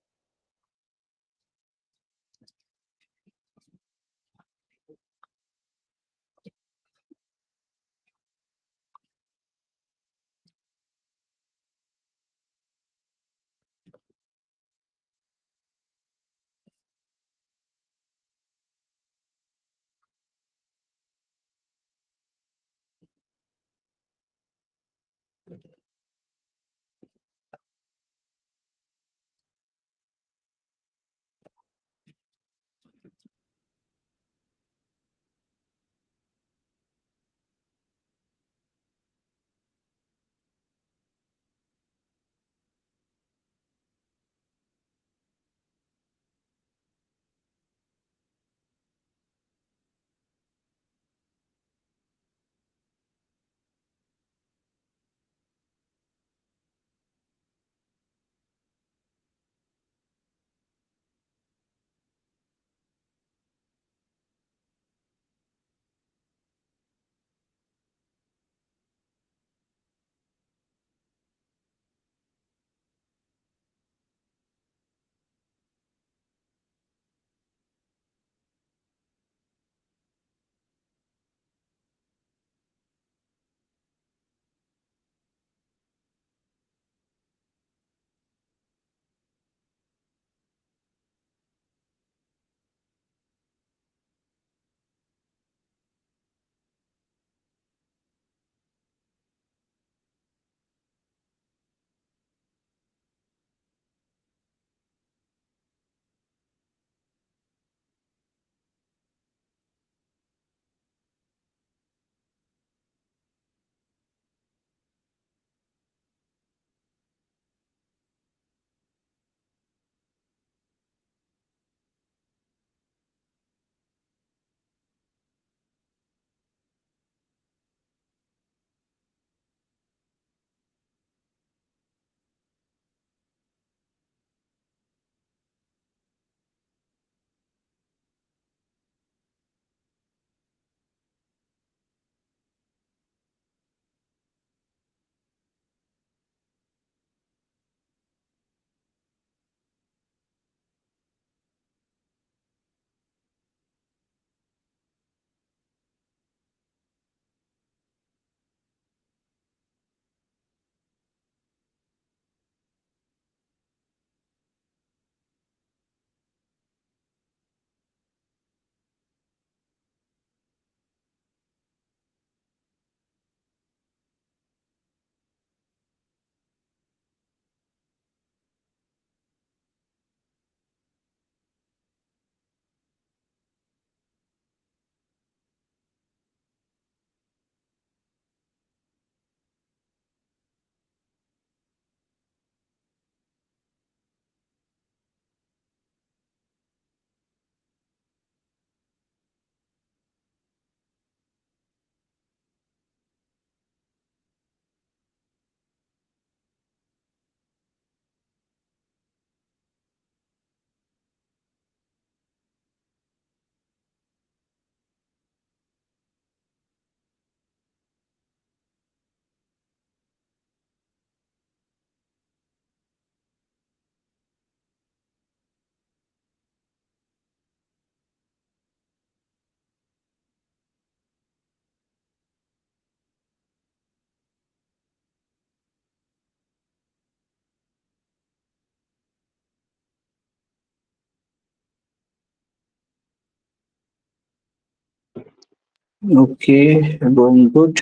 Speaker 1: Okay, going good.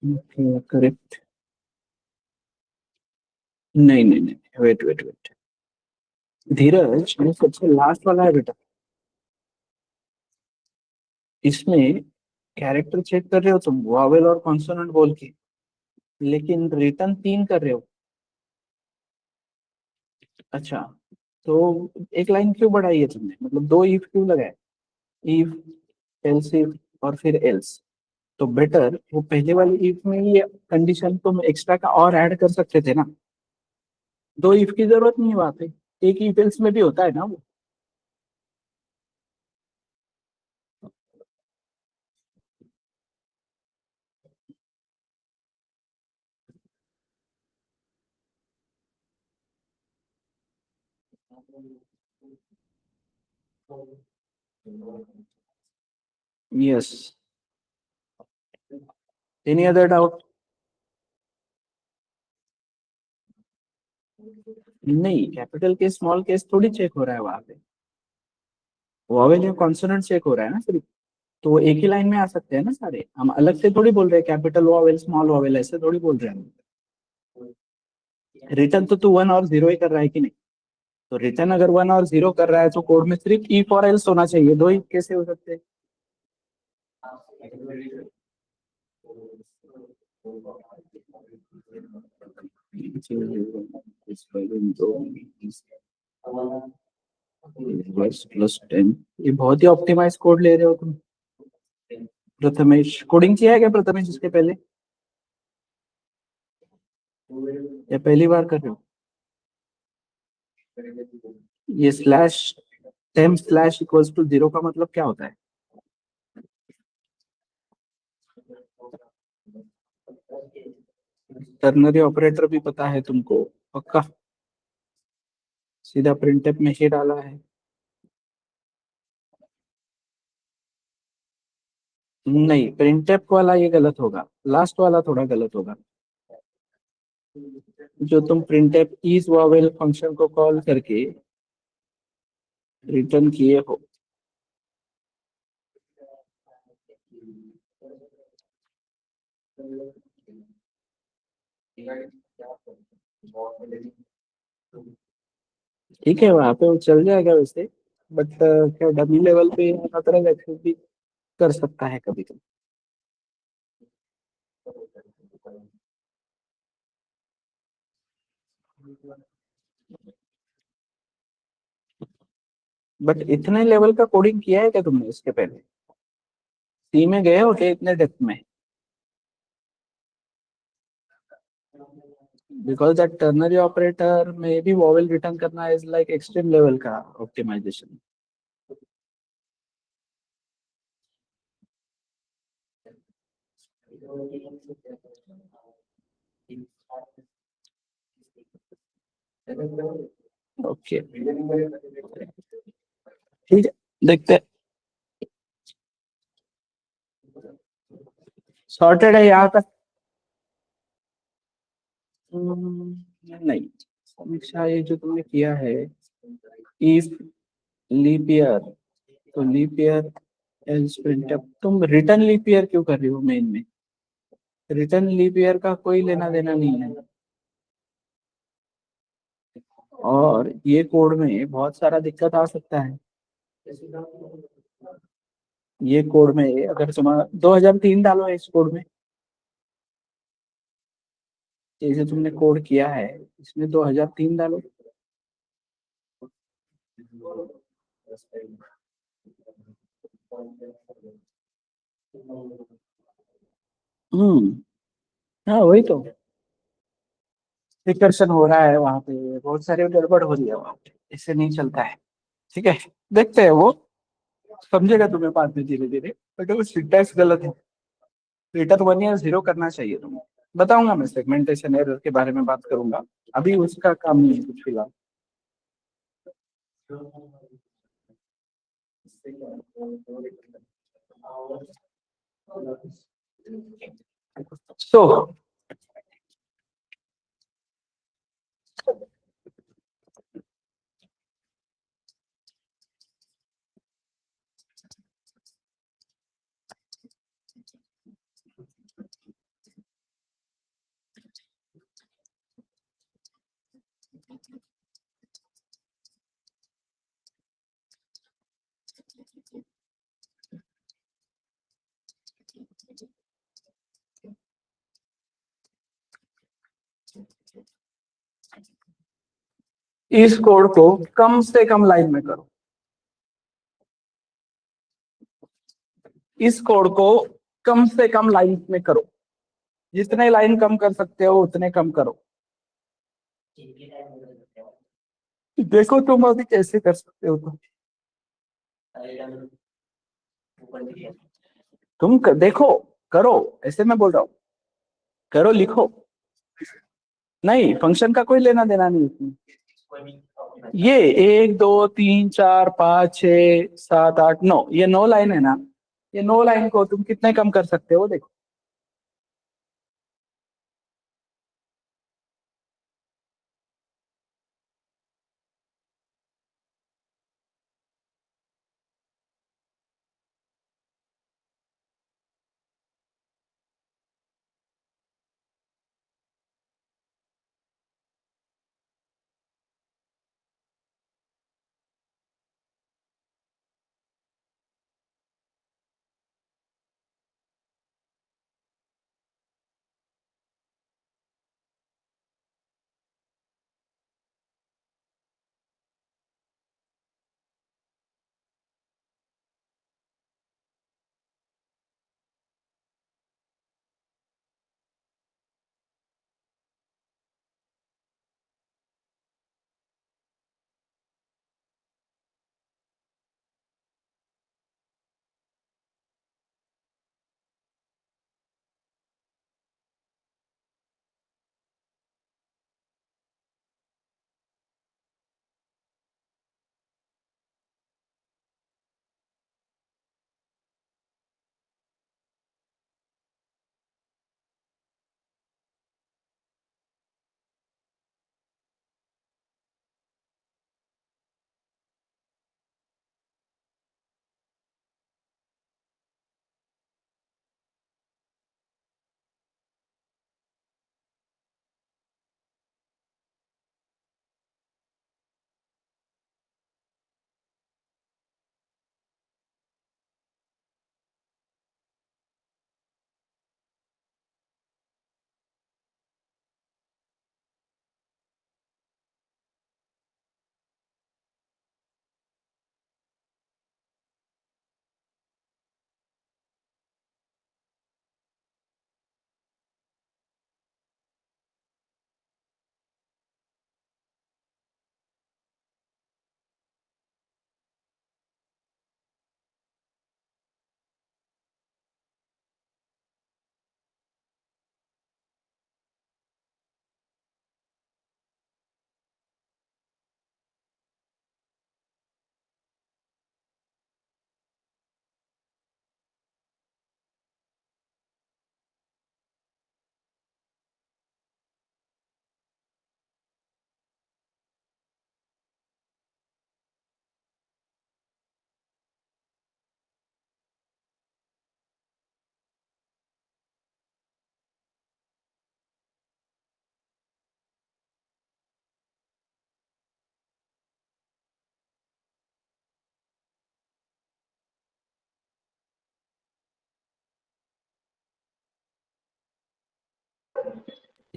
Speaker 1: Okay, correct. नहीं नहीं नहीं, वेट वेट वेट, धीरज ये सबसे लास्ट वाला है बेटा। इसमें कैरेक्टर चेक कर रहे हो तुम, वॉवेल और कॉन्सोनेंट बोल के, लेकिन रिटर्न 3 कर रहे हो। अच्छा, तो एक लाइन क्यों बढ़ाई है तुमने, मतलब 2 इफ क्यों लगाए, इफ, एल्स इफ और फिर एल्स। तो बेटर वो पहले वाली इफ में ये कंडीशन तुम एक्स्ट्रा का और ऐड कर सकते थे ना, 2 इफ की जरूरत नहीं है वहां पे, एक इफ एल्स में भी होता है ना वो। Yes, any other doubt? नहीं, कैपिटल केस स्मॉल केस थोड़ी चेक हो रहा है वहां पे, वॉवेल या कॉन्सोनेंट चेक हो रहा है ना सिर्फ। तो वो एक ही लाइन में आ सकते हैं ना सारे, हम अलग से थोड़ी बोल रहे हैं कैपिटल वॉवेल स्मॉल वॉवेल, ऐसे थोड़ी बोल रहे हैं। रिटर्न तो तू 1 और 0 ही कर रहा है कि नहीं, तो रिटर्न अगर 1 और 0 कर रहा है तो कोड में सिर्फ इफ और एल्स होना चाहिए, 2 इफ कैसे हो सकते हैं? प्लस 10, ये बहुत ही ऑप्टिमाइज कोड ले रहे हो तुम। प्रथमेश कोडिंग किया है क्या, प्रथमेश इसके पहले या पहली बार कर रहे हो? ये स्लैश टेम स्लैश इक्वल्स टू 0 का मतलब क्या होता है? टर्नरी ऑपरेटर भी पता है तुमको पक्का? सीधा प्रिंटफ में ही डाला है? नहीं, प्रिंटफ वाला ये गलत होगा, लास्ट वाला थोड़ा गलत होगा। जो तुम प्रिंटफ इज वॉवेल फंक्शन को कॉल करके रिटर्न किए हो, ठीक है वहां पे वो चल जाएगा वैसे, बट क्या डमी लेवल पे तरह एक्सेस भी कर सकता है कभी कभी। बट इतने लेवल का कोडिंग किया है क्या तुमने इसके पहले, सी में गए हो क्या इतने डेप्थ में? बिकॉज दैट टर्नरी ऑपरेटर में भी वॉवेल रिटर्न करना इज लाइक एक्सट्रीम लेवल का ऑप्टिमाइजेशन। ओके, ठीक है, देखते हैं। सॉर्टेड है यहाँ तक? नहीं, समीक्षा ये जो तुमने किया है, इफ लीप ईयर, तो लीप ईयर एल्स प्रिंटफ, तुम रिटर्न लीप ईयर क्यों कर रही हो मेन में? रिटर्न लीप ईयर का कोई लेना देना नहीं है। और ये कोड में बहुत सारा दिक्कत आ सकता है, ये कोड में अगर तुम्हारा 2003 डालो है इस कोड में, जैसे तुमने कोड किया है इसमें 2003 डालो। हम्म, हाँ वही तो, रिकर्शन हो रहा है वहां पे, बहुत सारी गड़बड़ हो रही है वहां पे, इससे नहीं चलता है। ठीक है, देखते हैं वो समझेगा तुम्हें बाद में धीरे धीरे, बट वो सिंटैक्स गलत है, रिटर्न 1 या 0 करना चाहिए तुम्हें। बताऊंगा, मैं सेगमेंटेशन एरर के बारे में बात करूंगा, अभी उसका काम नहीं है कुछ फिलहाल। सो इस कोड को कम से कम लाइन में करो, इस कोड को कम से कम लाइन में करो, जितने लाइन कम कर सकते हो उतने कम करो। देखो तुम अभी कैसे कर सकते हो, देखो, करो, ऐसे मैं बोल रहा हूँ, करो, लिखो। नहीं, फंक्शन का कोई लेना देना नहीं इसमें। ये 1 2 3 4 5 6 7 8 9, ये 9 लाइन है ना, ये 9 लाइन को तुम कितने कम कर सकते हो देखो।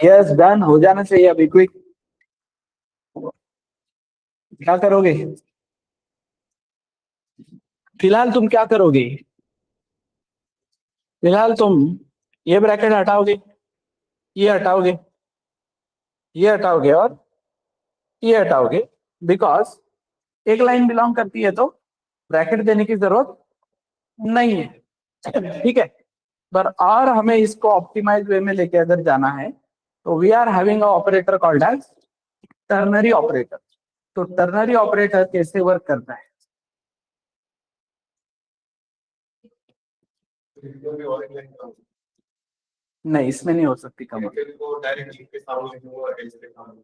Speaker 1: यस, डन हो जाना चाहिए अभी क्विक। क्या करोगे फिलहाल, तुम क्या करोगे फिलहाल? तुम ये ब्रैकेट हटाओगे, ये हटाओगे, ये हटाओगे और ये हटाओगे, बिकॉज एक लाइन बिलोंग करती है तो ब्रैकेट देने की जरूरत नहीं है। ठीक है, पर और हमें इसको ऑप्टिमाइज वे में लेके अगर जाना है तो we are having a operator called as ternary operator. तो टर्नरी ऑपरेटर कैसे वर्क करता है?
Speaker 2: इसमें भी और एक लाइन कम
Speaker 1: नहीं, इसमें नहीं हो सकती कम।
Speaker 2: को डायरेक्ट लिख के सामने दूंगा एल्स के सामने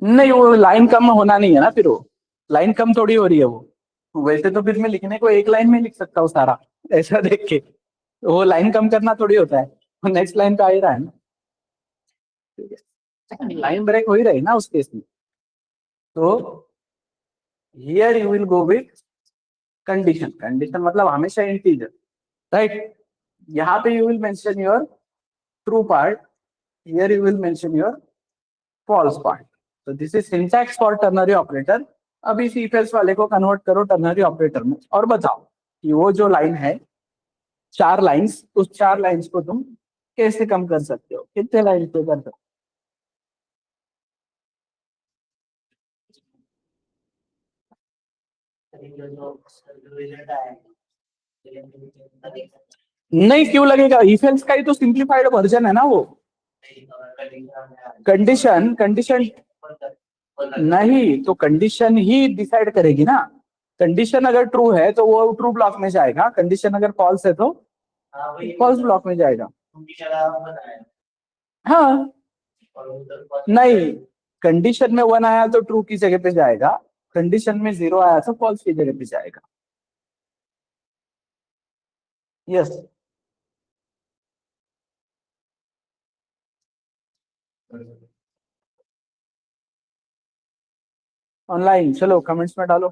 Speaker 1: नहीं, वो लाइन कम होना नहीं है ना, फिर वो लाइन कम थोड़ी हो रही है वो। वैसे तो फिर मैं लिखने को एक लाइन में लिख सकता हूँ सारा, ऐसा देख के। वो लाइन कम करना थोड़ी होता है, नेक्स्ट लाइन पे आ ही रहा है ना। लाइन ब्रेक हो ही रही ना उस केस में। तो here you will go with condition. Condition मतलब हमेशा इंटीजर, राइट? यहाँ पे you will mention your true part, here you will mention your false part. तो this is syntax for ternary operator. अब इस इफ एल्स वाले को कन्वर्ट करो टर्नरी ऑपरेटर में और बताओ कि वो जो लाइन है 4 लाइंस, उस 4 लाइंस को तुम कैसे कम कर सकते हो, कितने लाइन पे कर सकते हो? नहीं, क्यों लगेगा? इफ एल्स का ही तो सिंप्लीफाइड वर्जन है ना वो। कंडीशन कंडीशन नहीं, तो कंडीशन ही डिसाइड करेगी ना। कंडीशन अगर ट्रू है तो वो ट्रू ब्लॉक में जाएगा, कंडीशन अगर फॉल्स है तो फॉल्स ब्लॉक में जाएगा। हाँ, नहीं, कंडीशन में 1 आया तो ट्रू की जगह पे जाएगा, कंडीशन में 0 आया तो फॉल्स की जगह पे जाएगा। यस। ऑनलाइन चलो कमेंट्स में डालो।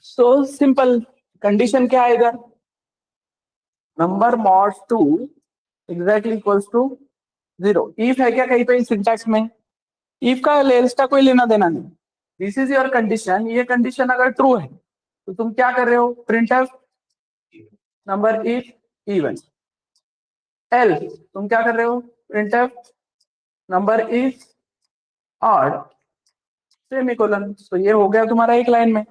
Speaker 1: सो सिंपल, कंडीशन क्या है इधर? Number mod 2 exactly equals to 0। If है क्या कहीं पे सिंटैक्स में? इफ का एल्स का कोई लेना देना नहीं। This is your condition. ये कंडीशन अगर ट्रू है तो तुम क्या कर रहे हो? Printf number is even. Else तुम क्या कर रहे हो? Printf number is odd semicolon. तो ये हो गया तुम्हारा एक लाइन में।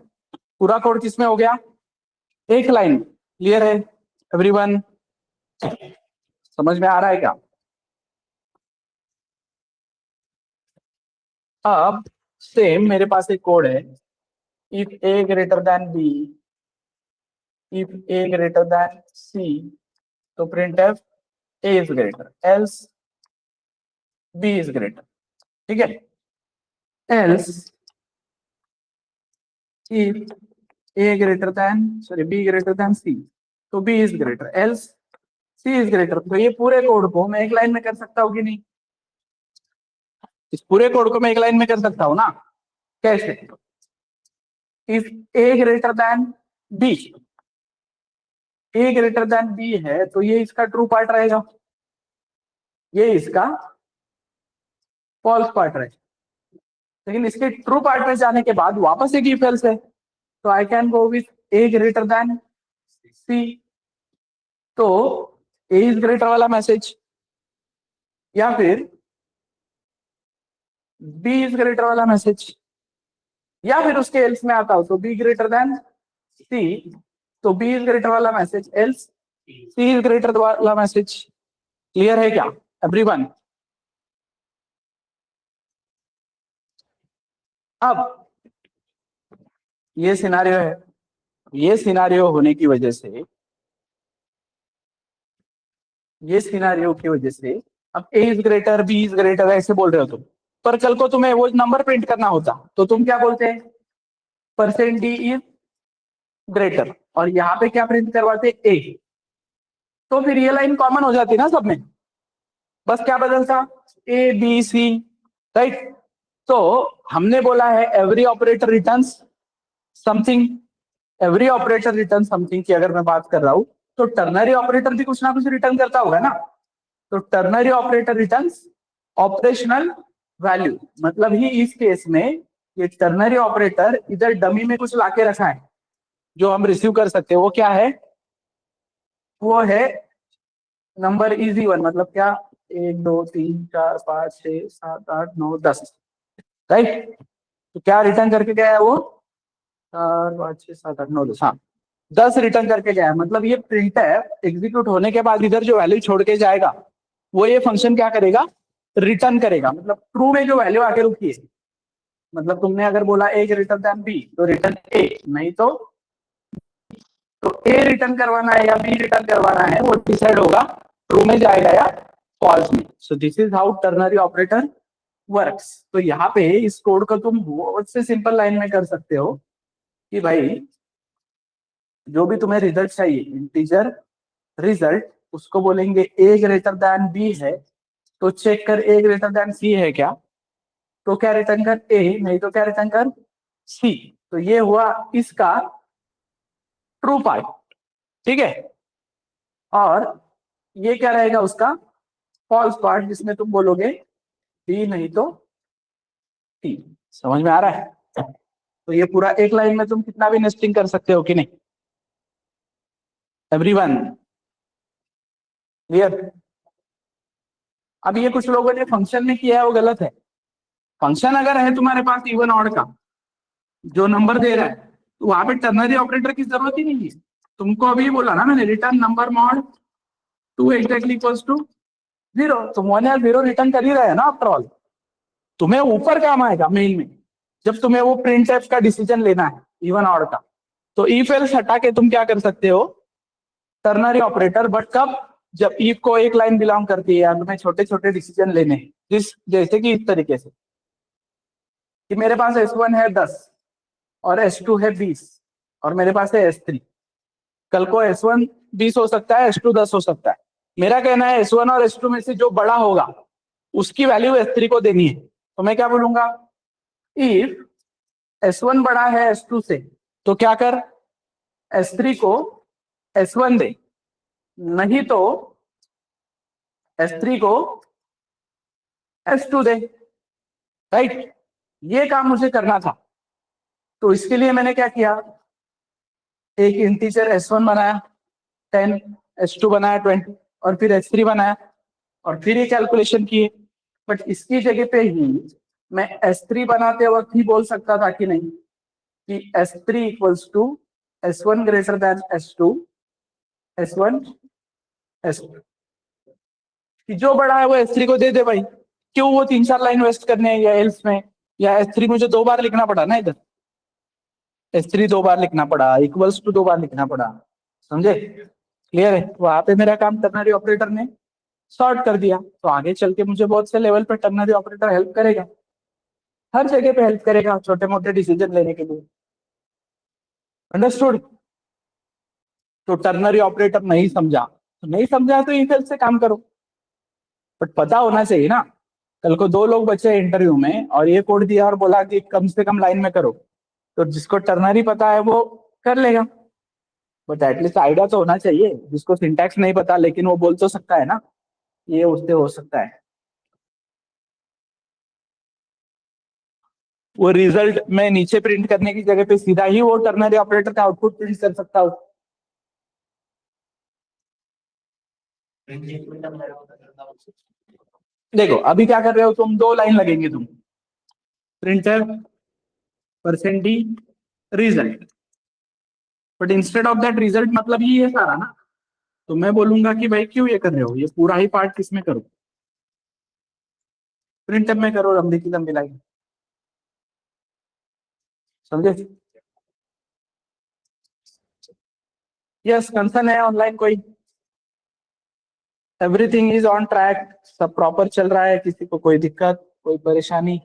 Speaker 1: पूरा कोड किसमें हो गया? एक लाइन। क्लियर है एवरीवन? समझ में आ रहा है क्या? अब सेम मेरे पास एक कोड है, if A greater than b, if A greater than सी, तो print f a is greater, else b is greater. ठीक है? Else if A greater than sorry b greater than सी, तो B is greater, else C is greater. तो ये पूरे code को मैं एक लाइन में कर सकता हूँ कि नहीं? इस पूरे कोड को मैं एक लाइन में कर सकता हूँ ना? कैसे? If A greater than B, A greater than B है तो ये इसका ट्रू पार्ट रहेगा, ये इसका फॉल्स पार्ट रहेगा। लेकिन इसके ट्रू पार्ट में जाने के बाद वापस एक इफ एल्स है, तो I can go with a greater than सी। तो ए इज ग्रेटर वाला मैसेज या फिर बी इज ग्रेटर वाला मैसेज, या फिर उसके एल्स में आता हो तो बी ग्रेटर देन सी, तो बी इज ग्रेटर वाला message, else C is greater वाला मैसेज। क्लियर है क्या एवरीवन? अब ये सिनारियो है, ये सिनारियो होने की वजह से, ये सिनारियो की वजह से अब a is greater b is greater ऐसे बोल रहे हो तुम, पर कल को तुम्हें वो नंबर प्रिंट करना होता तो तुम क्या बोलते हैं? परसेंट डी इज ग्रेटर, और यहाँ पे क्या प्रिंट करवाते? ए। तो फिर ये लाइन कॉमन हो जाती ना सब में, बस क्या बदलता? A B C, right? तो हमने बोला है every operator returns something, every operator return something की अगर मैं बात कर रहा हूं तो टर्नरी ऑपरेटर भी कुछ ना कुछ रिटर्न करता होगा ना। तो ternary operator returns operational value, मतलब ही इस केस में ये टर्नरी ऑपरेटर इधर डमी में कुछ लाके रखा है जो हम रिसीव कर सकते हैं। वो क्या है? वो है नंबर इजी वन, मतलब क्या, 1 2 3 4 5 6 7 8 9 10, राइट? तो क्या रिटर्न करके गया है वो? 4 5 6 7 8 9 10, हाँ 10 रिटर्न करके गया है। मतलब ये प्रिंटफ एग्जीक्यूट होने के बाद इधर जो वैल्यू छोड़ के जाएगा वो ये फंक्शन क्या करेगा? रिटर्न करेगा। मतलब ट्रू में जो वैल्यू आके रुकी है, मतलब तुमने अगर बोला ए ग्रेटर देन बी तो रिटर्न ए, नहीं तो ए रिटर्न करवाना है या बी रिटर्न करवाना है वो डिसाइड होगा ट्रू में जाएगा या फॉल्स में। So this is how ternary operator works. तो यहाँ पे इस कोड को तुम बहुत से सिंपल लाइन में कर सकते हो कि भाई जो भी तुम्हें रिजल्ट चाहिए, इंटीजर रिजल्ट, उसको बोलेंगे ए ग्रेटर देन बी है तो चेक कर ए ग्रेटर देन सी है क्या, तो क्या रिटर्न कर ए, नहीं तो क्या रिटर्न कर सी। तो ये हुआ इसका ट्रू पार्ट, ठीक है। और ये क्या रहेगा उसका फॉल्स पार्ट, जिसमें तुम बोलोगे बी नहीं तो सी। समझ में आ रहा है? तो ये पूरा एक लाइन में तुम कितना भी नेस्टिंग कर सकते हो कि नहीं? Everyone clear? अब ये कुछ लोगों ने फंक्शन में किया है वो गलत है। फंक्शन अगर है तुम्हारे पास इवन ऑड का जो नंबर दे रहा है तो वहां पे टर्नरी ऑपरेटर की जरूरत ही नहीं है। तुमको अभी बोला ना मैंने, return number mod 2 exactly equals to 0, तुम 1 या 0 रिटर्न कर ही रहे हैं ना आफ्टर ऑल। तुम्हें ऊपर काम आएगा मेन में जब तुम्हें वो प्रिंट टाइप का डिसीजन लेना है इवन ऑड का। तो इफ एल्स हटा के तुम क्या कर सकते हो? Ternary operator. बट कब? जब इफ को एक लाइन बिलोंग करती है या तुम्हें छोटे छोटे डिसीजन लेने हैं, जिस जैसे कि इस तरीके से कि मेरे पास S1 है 10 और S2 है 20 और मेरे पास है S3। कल को S1 20 हो सकता है, S2 10 हो सकता है। मेरा कहना है S1 और S2 में से जो बड़ा होगा उसकी वैल्यू S3 को देनी है। तो मैं क्या बोलूंगा? इफ S1 बड़ा है S2 से तो क्या कर, S3 को S1 दे, नहीं तो S3 को S2 दे, राइट? ये काम मुझे करना था। तो इसके लिए मैंने क्या किया, एक इंटीजर S1 बनाया 10, S2 बनाया 20 और फिर S3 बनाया और फिर ये कैलकुलेशन किए। बट इसकी जगह पे ही मैं S3 बनाते वक्त ही बोल सकता था कि नहीं, कि S3 equals to S1 greater than S2, S1 S2, कि जो बड़ा है वो S3 को दे दे भाई। क्यों वो 3 4 लाइन वेस्ट करने हैं या एल्स में, या S3 मुझे 2 बार लिखना पड़ा ना, इधर S3 2 बार लिखना पड़ा, इक्वल्स टू 2 बार लिखना पड़ा। समझे? क्लियर है? वहां पे मेरा काम टर्नरी ऑपरेटर ने सॉर्ट कर दिया। तो आगे चल के मुझे बहुत से लेवल पे टर्नरी ऑपरेटर हेल्प करेगा, हर जगह पे हेल्प करेगा छोटे मोटे डिसीजन लेने के लिए। अंडरस्टूड? तो टर्नरी ऑपरेटर नहीं समझा तो नहीं समझा तो इफ एल्स से काम करो, बट पता होना चाहिए ना। कल को 2 लोग बचे इंटरव्यू में और ये कोड दिया और बोला कि कम से कम लाइन में करो, तो जिसको टर्नरी पता है वो कर लेगा। बट एटलीस्ट आइडिया तो होना चाहिए। जिसको सिंटैक्स नहीं पता लेकिन वो बोल तो सकता है ना, ये उससे हो सकता है। वो रिजल्ट में नीचे प्रिंट करने की जगह पे सीधा ही वो टर्नरी ऑपरेटर का आउटपुट प्रिंट कर सकता हूँ। देखो अभी क्या कर रहे हो तुम, 2 लाइन लगेंगे तुम, printer percent D result, but instead of that result मतलब ही है सारा ना। तो मैं बोलूंगा कि भाई क्यों ये कर रहे हो, ये पूरा ही पार्ट किसमें करो, प्रिंट में करो, लंबी की लंबी लाइन। समझे? यस, कंसर्न है ऑनलाइन कोई? एवरीथिंग इज ऑन ट्रैक, सब प्रॉपर चल रहा है, किसी को कोई दिक्कत कोई परेशानी?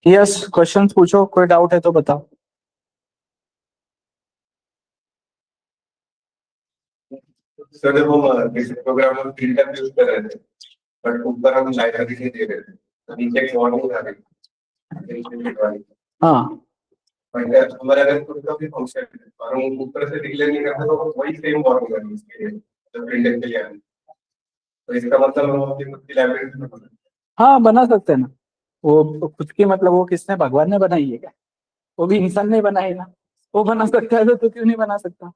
Speaker 1: यस, क्वेश्चन पूछो, कोई डाउट है तो बताओ।
Speaker 2: सर जब हम बेसिक प्रोग्राम में प्रिंटर यूज कर रहे थे, बट ऊपर हम लाइब्रेरी नहीं दे रहे थे, तो नीचे एक वार्निंग आ रही।
Speaker 1: हाँ,
Speaker 2: हमारे अगर खुद का भी फंक्शन है और हम ऊपर से डिक्लेयर नहीं करते तो वही सेम वार्निंग आनी इसके लिए जब प्रिंटर के लिए आनी। तो इसका मतलब हम अपनी खुद की लाइब्रेरी में बना।
Speaker 1: हाँ बना सकते हैं ना। वो खुद की मतलब वो किसने, भगवान ने बनाई है क्या? वो भी इंसान ने बनाई ना। वो बना सकता है तो क्यों नहीं बना सकता?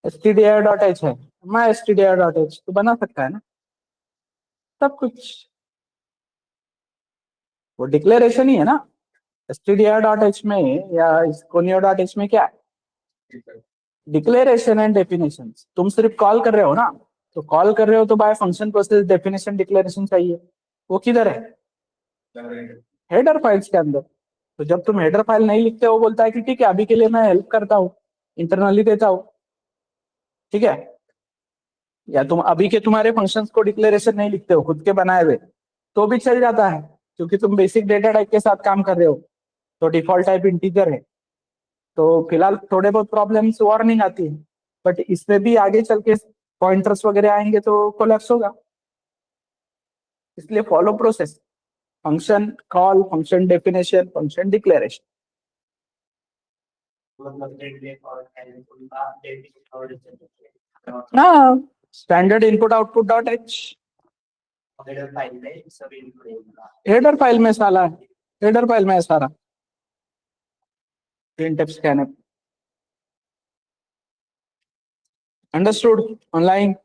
Speaker 1: stdir.h है, मैं stdir.h तो बना सकता है ना सब कुछ। वो डिक्लेरेशन ही है ना stdir.h में, या conio.h में क्या है? Declaration and definition. तुम सिर्फ कॉल कर रहे हो ना, तो कॉल कर रहे हो तो by function process definition declaration चाहिए। वो किधर है? हेडर फाइल्स के अंदर। तो जब तुम हेडर फाइल नहीं लिखते हो, बोलता है कि ठीक है अभी के लिए मैं हेल्प करता हूँ, इंटरनली देता हूँ, ठीक है। या तुम अभी के तुम्हारे फंक्शंस को डिक्लेरेशन नहीं लिखते हो खुद के बनाए हुए, तो भी चल जाता है, क्योंकि तुम बेसिक डेटा टाइप के साथ काम कर रहे हो, तो डिफॉल्ट टाइप इंटीजर है। तो फिलहाल थोड़े बहुत प्रॉब्लम्स वार्निंग आती है, बट इसमें भी आगे चल के पॉइंटर्स वगैरह आएंगे तो कोलैप्स होगा। इसलिए follow process, function call, function definition, function declaration. हाँ, standard input output dot h header file में साला है, हेडर फाइल में है सारा printf scanf। Understood online?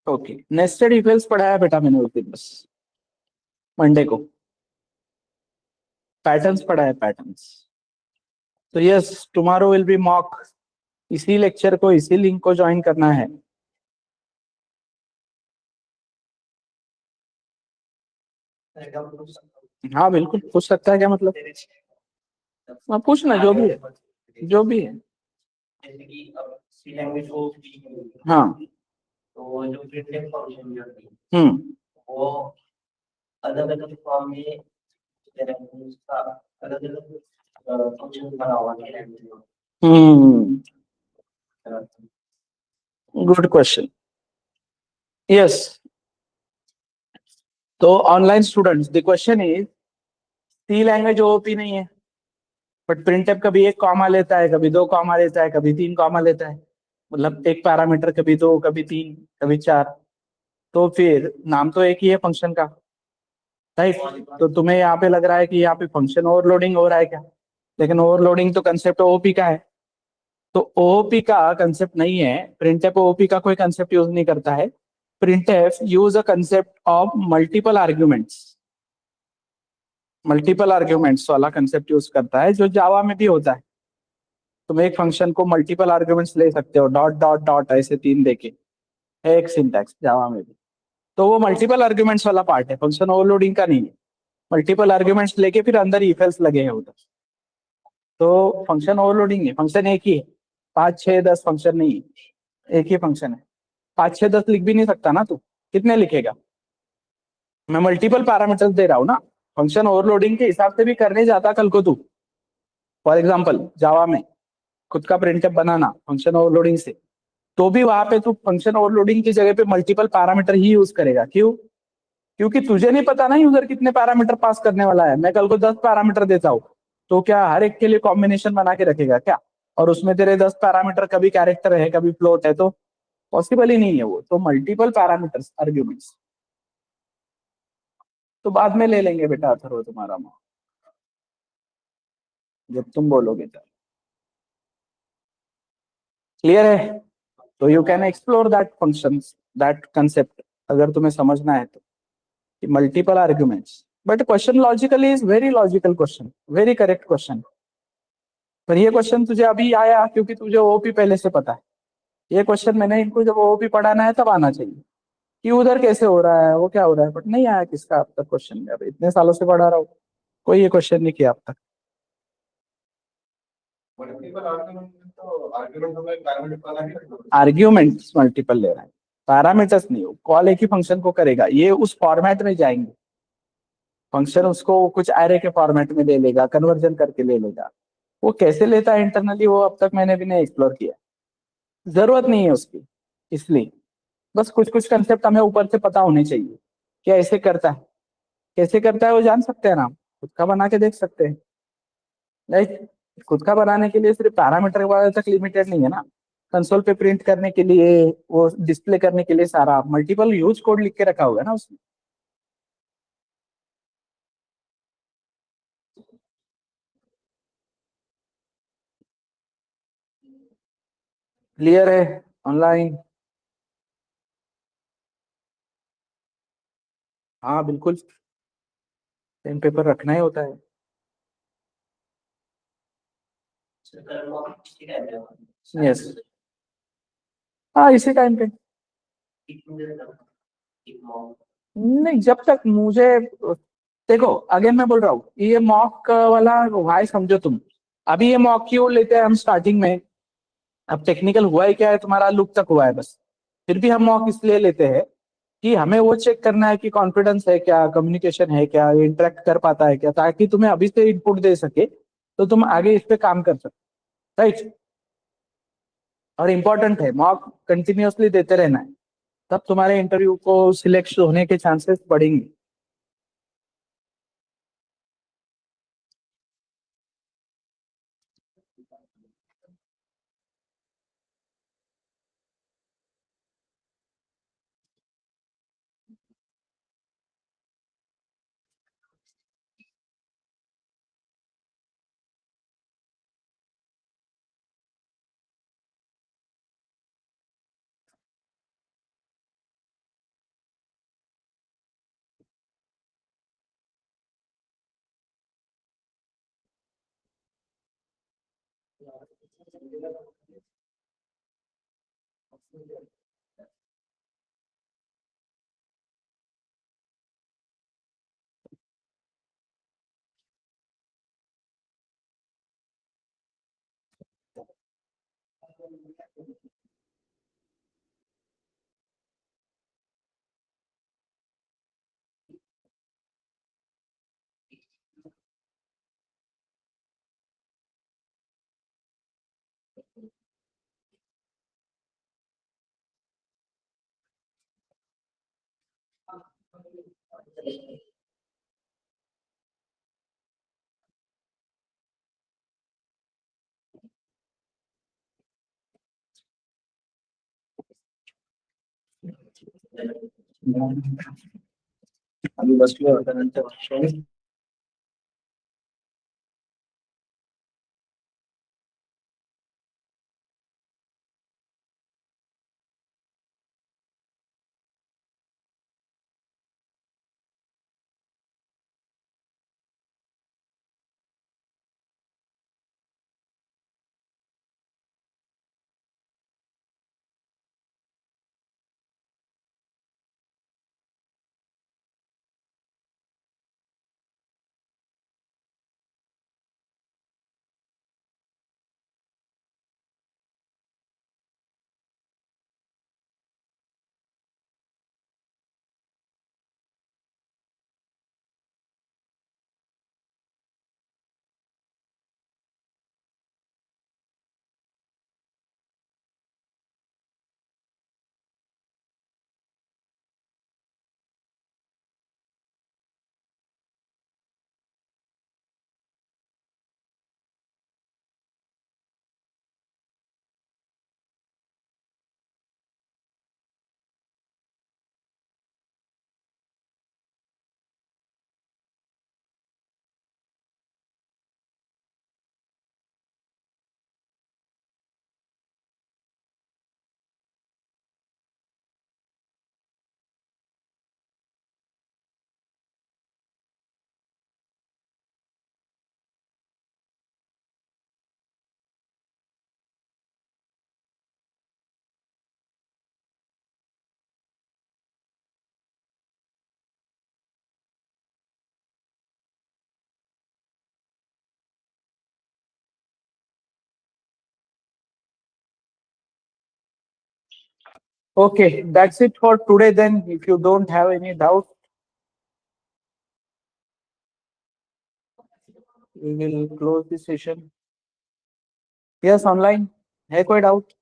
Speaker 1: Okay, nested if else पढ़ाया बेटा मैंने उस दिन, बस मंडे को पैटर्न्स पढ़ाया, पैटर्न्स। तो yes, tomorrow will be mock. इसी लेक्चर को, इसी लिंक को ज्वाइन करना है। हाँ बिल्कुल पूछ सकता है, क्या मतलब? हाँ पूछना, जो भी है, जो भी है।
Speaker 3: जैसे कि अब सी लैंग्वेज को
Speaker 1: हाँ,
Speaker 3: तो जो प्रिंटिंग फंक्शन जो होती है
Speaker 1: हम्म,
Speaker 3: वो अलग अलग फॉर्म में उसका अलग अलग फंक्शन बना हुआ है लैंग्वेज में।
Speaker 1: Good question. यस, तो online students, the question is, C language OOP नहीं है, बट प्रिंटफ कभी एक कॉमा लेता है, कभी दो कॉमा लेता है, कभी तीन कॉमा लेता है, मतलब एक पैरामीटर कभी दो, कभी तीन, कभी चार। तो फिर नाम तो एक ही है फंक्शन का, राइट? तो तुम्हें यहाँ पे लग रहा है कि यहाँ पे फंक्शन ओवरलोडिंग हो रहा है क्या? लेकिन ओवरलोडिंग तो कंसेप्ट ओओपी का है। तो ओओपी का कंसेप्ट नहीं है, प्रिंटफ ओओपी का कोई कंसेप्ट यूज नहीं करता है। Printf use a concept of multiple arguments, multiple arguments वाला कंसेप्ट यूज करता है, जो जावा में भी होता है। तुम एक फंक्शन को मल्टीपल आर्ग्यूमेंट्स ले सकते हो, डॉट डॉट डॉट ऐसे 3 देके, है एक सिंटैक्स जावा में भी। तो वो मल्टीपल आर्ग्यूमेंट्स वाला पार्ट है, फंक्शन ओवरलोडिंग का नहीं है। मल्टीपल आर्ग्यूमेंट्स लेके फिर अंदर इफ एल्स लगे हैं उधर, तो फंक्शन ओवरलोडिंग है। फंक्शन एक ही है, 5 6 10 फंक्शन नहीं है, एक ही फंक्शन है। 5 6 10 लिख भी नहीं सकता ना तू, कितने लिखेगा? मैं मल्टीपल पैरामीटर्स दे रहा हूँ ना, फंक्शन ओवरलोडिंग के हिसाब से भी करने जाता कल को तू। फॉर एग्जाम्पल जावा में खुद का प्रिंटअप बनाना फंक्शन ओवरलोडिंग से, तो भी वहां पे तू फंक्शन ओवरलोडिंग की जगह पे मल्टीपल पैरामीटर ही यूज करेगा। क्यों? क्योंकि तुझे नहीं पता ना यूजर कितने पैरामीटर पास करने वाला है। मैं कल को 10 पैरामीटर देता हूँ, तो क्या हर एक के लिए कॉम्बिनेशन बना के रखेगा क्या? और उसमें तेरे 10 पैरामीटर कभी कैरेक्टर है कभी फ्लोट है, तो पॉसिबल ही नहीं है वो। तो मल्टीपल पैरामीटर्स आर्ग्यूमेंट्स तो बाद में ले लेंगे बेटा अथर्व तुम्हारा मार्क्स, जब तुम बोलोगे तब। क्लियर है? तो you can explore that functions, that concept, अगर तुम्हें समझना है तो, कि multiple arguments. But question logically is very logical question, very correct question. पर ये क्वेश्चन तुझे अभी आया क्योंकि तुझे ओपी पहले से पता है। ये क्वेश्चन मैंने इनको जब ओपी पढ़ाना है तब आना चाहिए, कि उधर कैसे हो रहा है, वो क्या हो रहा है। बट नहीं आया किसका अब तक क्वेश्चन में, अब इतने सालों से पढ़ा रहा हूँ, कोई ये क्वेश्चन नहीं किया अब तक।
Speaker 2: मल्टीपल आर्गुमेंट तो आर्गुमेंट हमें पैरामीटर वाला ही रखना
Speaker 1: आर्ग्यूमेंट्स मल्टीपल ले रहा है, पैरामीटर्स नहीं हो। कॉल एक ही फंक्शन को करेगा, ये उस फॉर्मेट में जाएंगे। फंक्शन उसको कुछ एरे के फॉर्मेट में ले लेगा, कन्वर्जन करके ले लेगा। वो कैसे लेता है इंटरनली, वो अब तक मैंने भी नहीं एक्सप्लोर किया, जरूरत नहीं है उसकी। इसलिए बस कुछ कुछ कंसेप्ट हमें ऊपर से पता होने चाहिए, कि ऐसे करता है, कैसे करता है वो जान सकते हैं ना, खुद का बना के देख सकते हैं। राइट? खुद का बनाने के लिए सिर्फ पैरामीटर वाले तक लिमिटेड नहीं है ना, कंसोल पे प्रिंट करने के लिए, वो डिस्प्ले करने के लिए सारा मल्टीपल यूज कोड लिख के रखा होगा ना उसमें। क्लियर है? ऑनलाइन? हाँ बिल्कुल, पेन पेपर रखना ही होता है। यस, हाँ इसी टाइम पे। नहीं, जब तक मुझे, देखो अगेन मैं बोल रहा हूँ, ये मॉक वाला भाई समझो तुम। अभी ये मॉक क्यों लेते हैं हम स्टार्टिंग में? अब टेक्निकल हुआ ही क्या है तुम्हारा, लुक तक हुआ है बस। फिर भी हम मॉक इसलिए लेते हैं कि हमें वो चेक करना है कि कॉन्फिडेंस है क्या, कम्युनिकेशन है क्या, इंटरेक्ट कर पाता है क्या, ताकि तुम्हें अभी से इनपुट दे सके, तो तुम आगे इस पे काम कर सकते। राइट? और इम्पोर्टेंट है, मॉक कंटिन्यूअसली देते रहना है, तब तुम्हारे इंटरव्यू को सिलेक्ट होने के चांसेस बढ़ेंगे। अभी बस Okay, that's it for today then. If you don't have any doubt, we will close the session. Yes, online. है कोई doubt?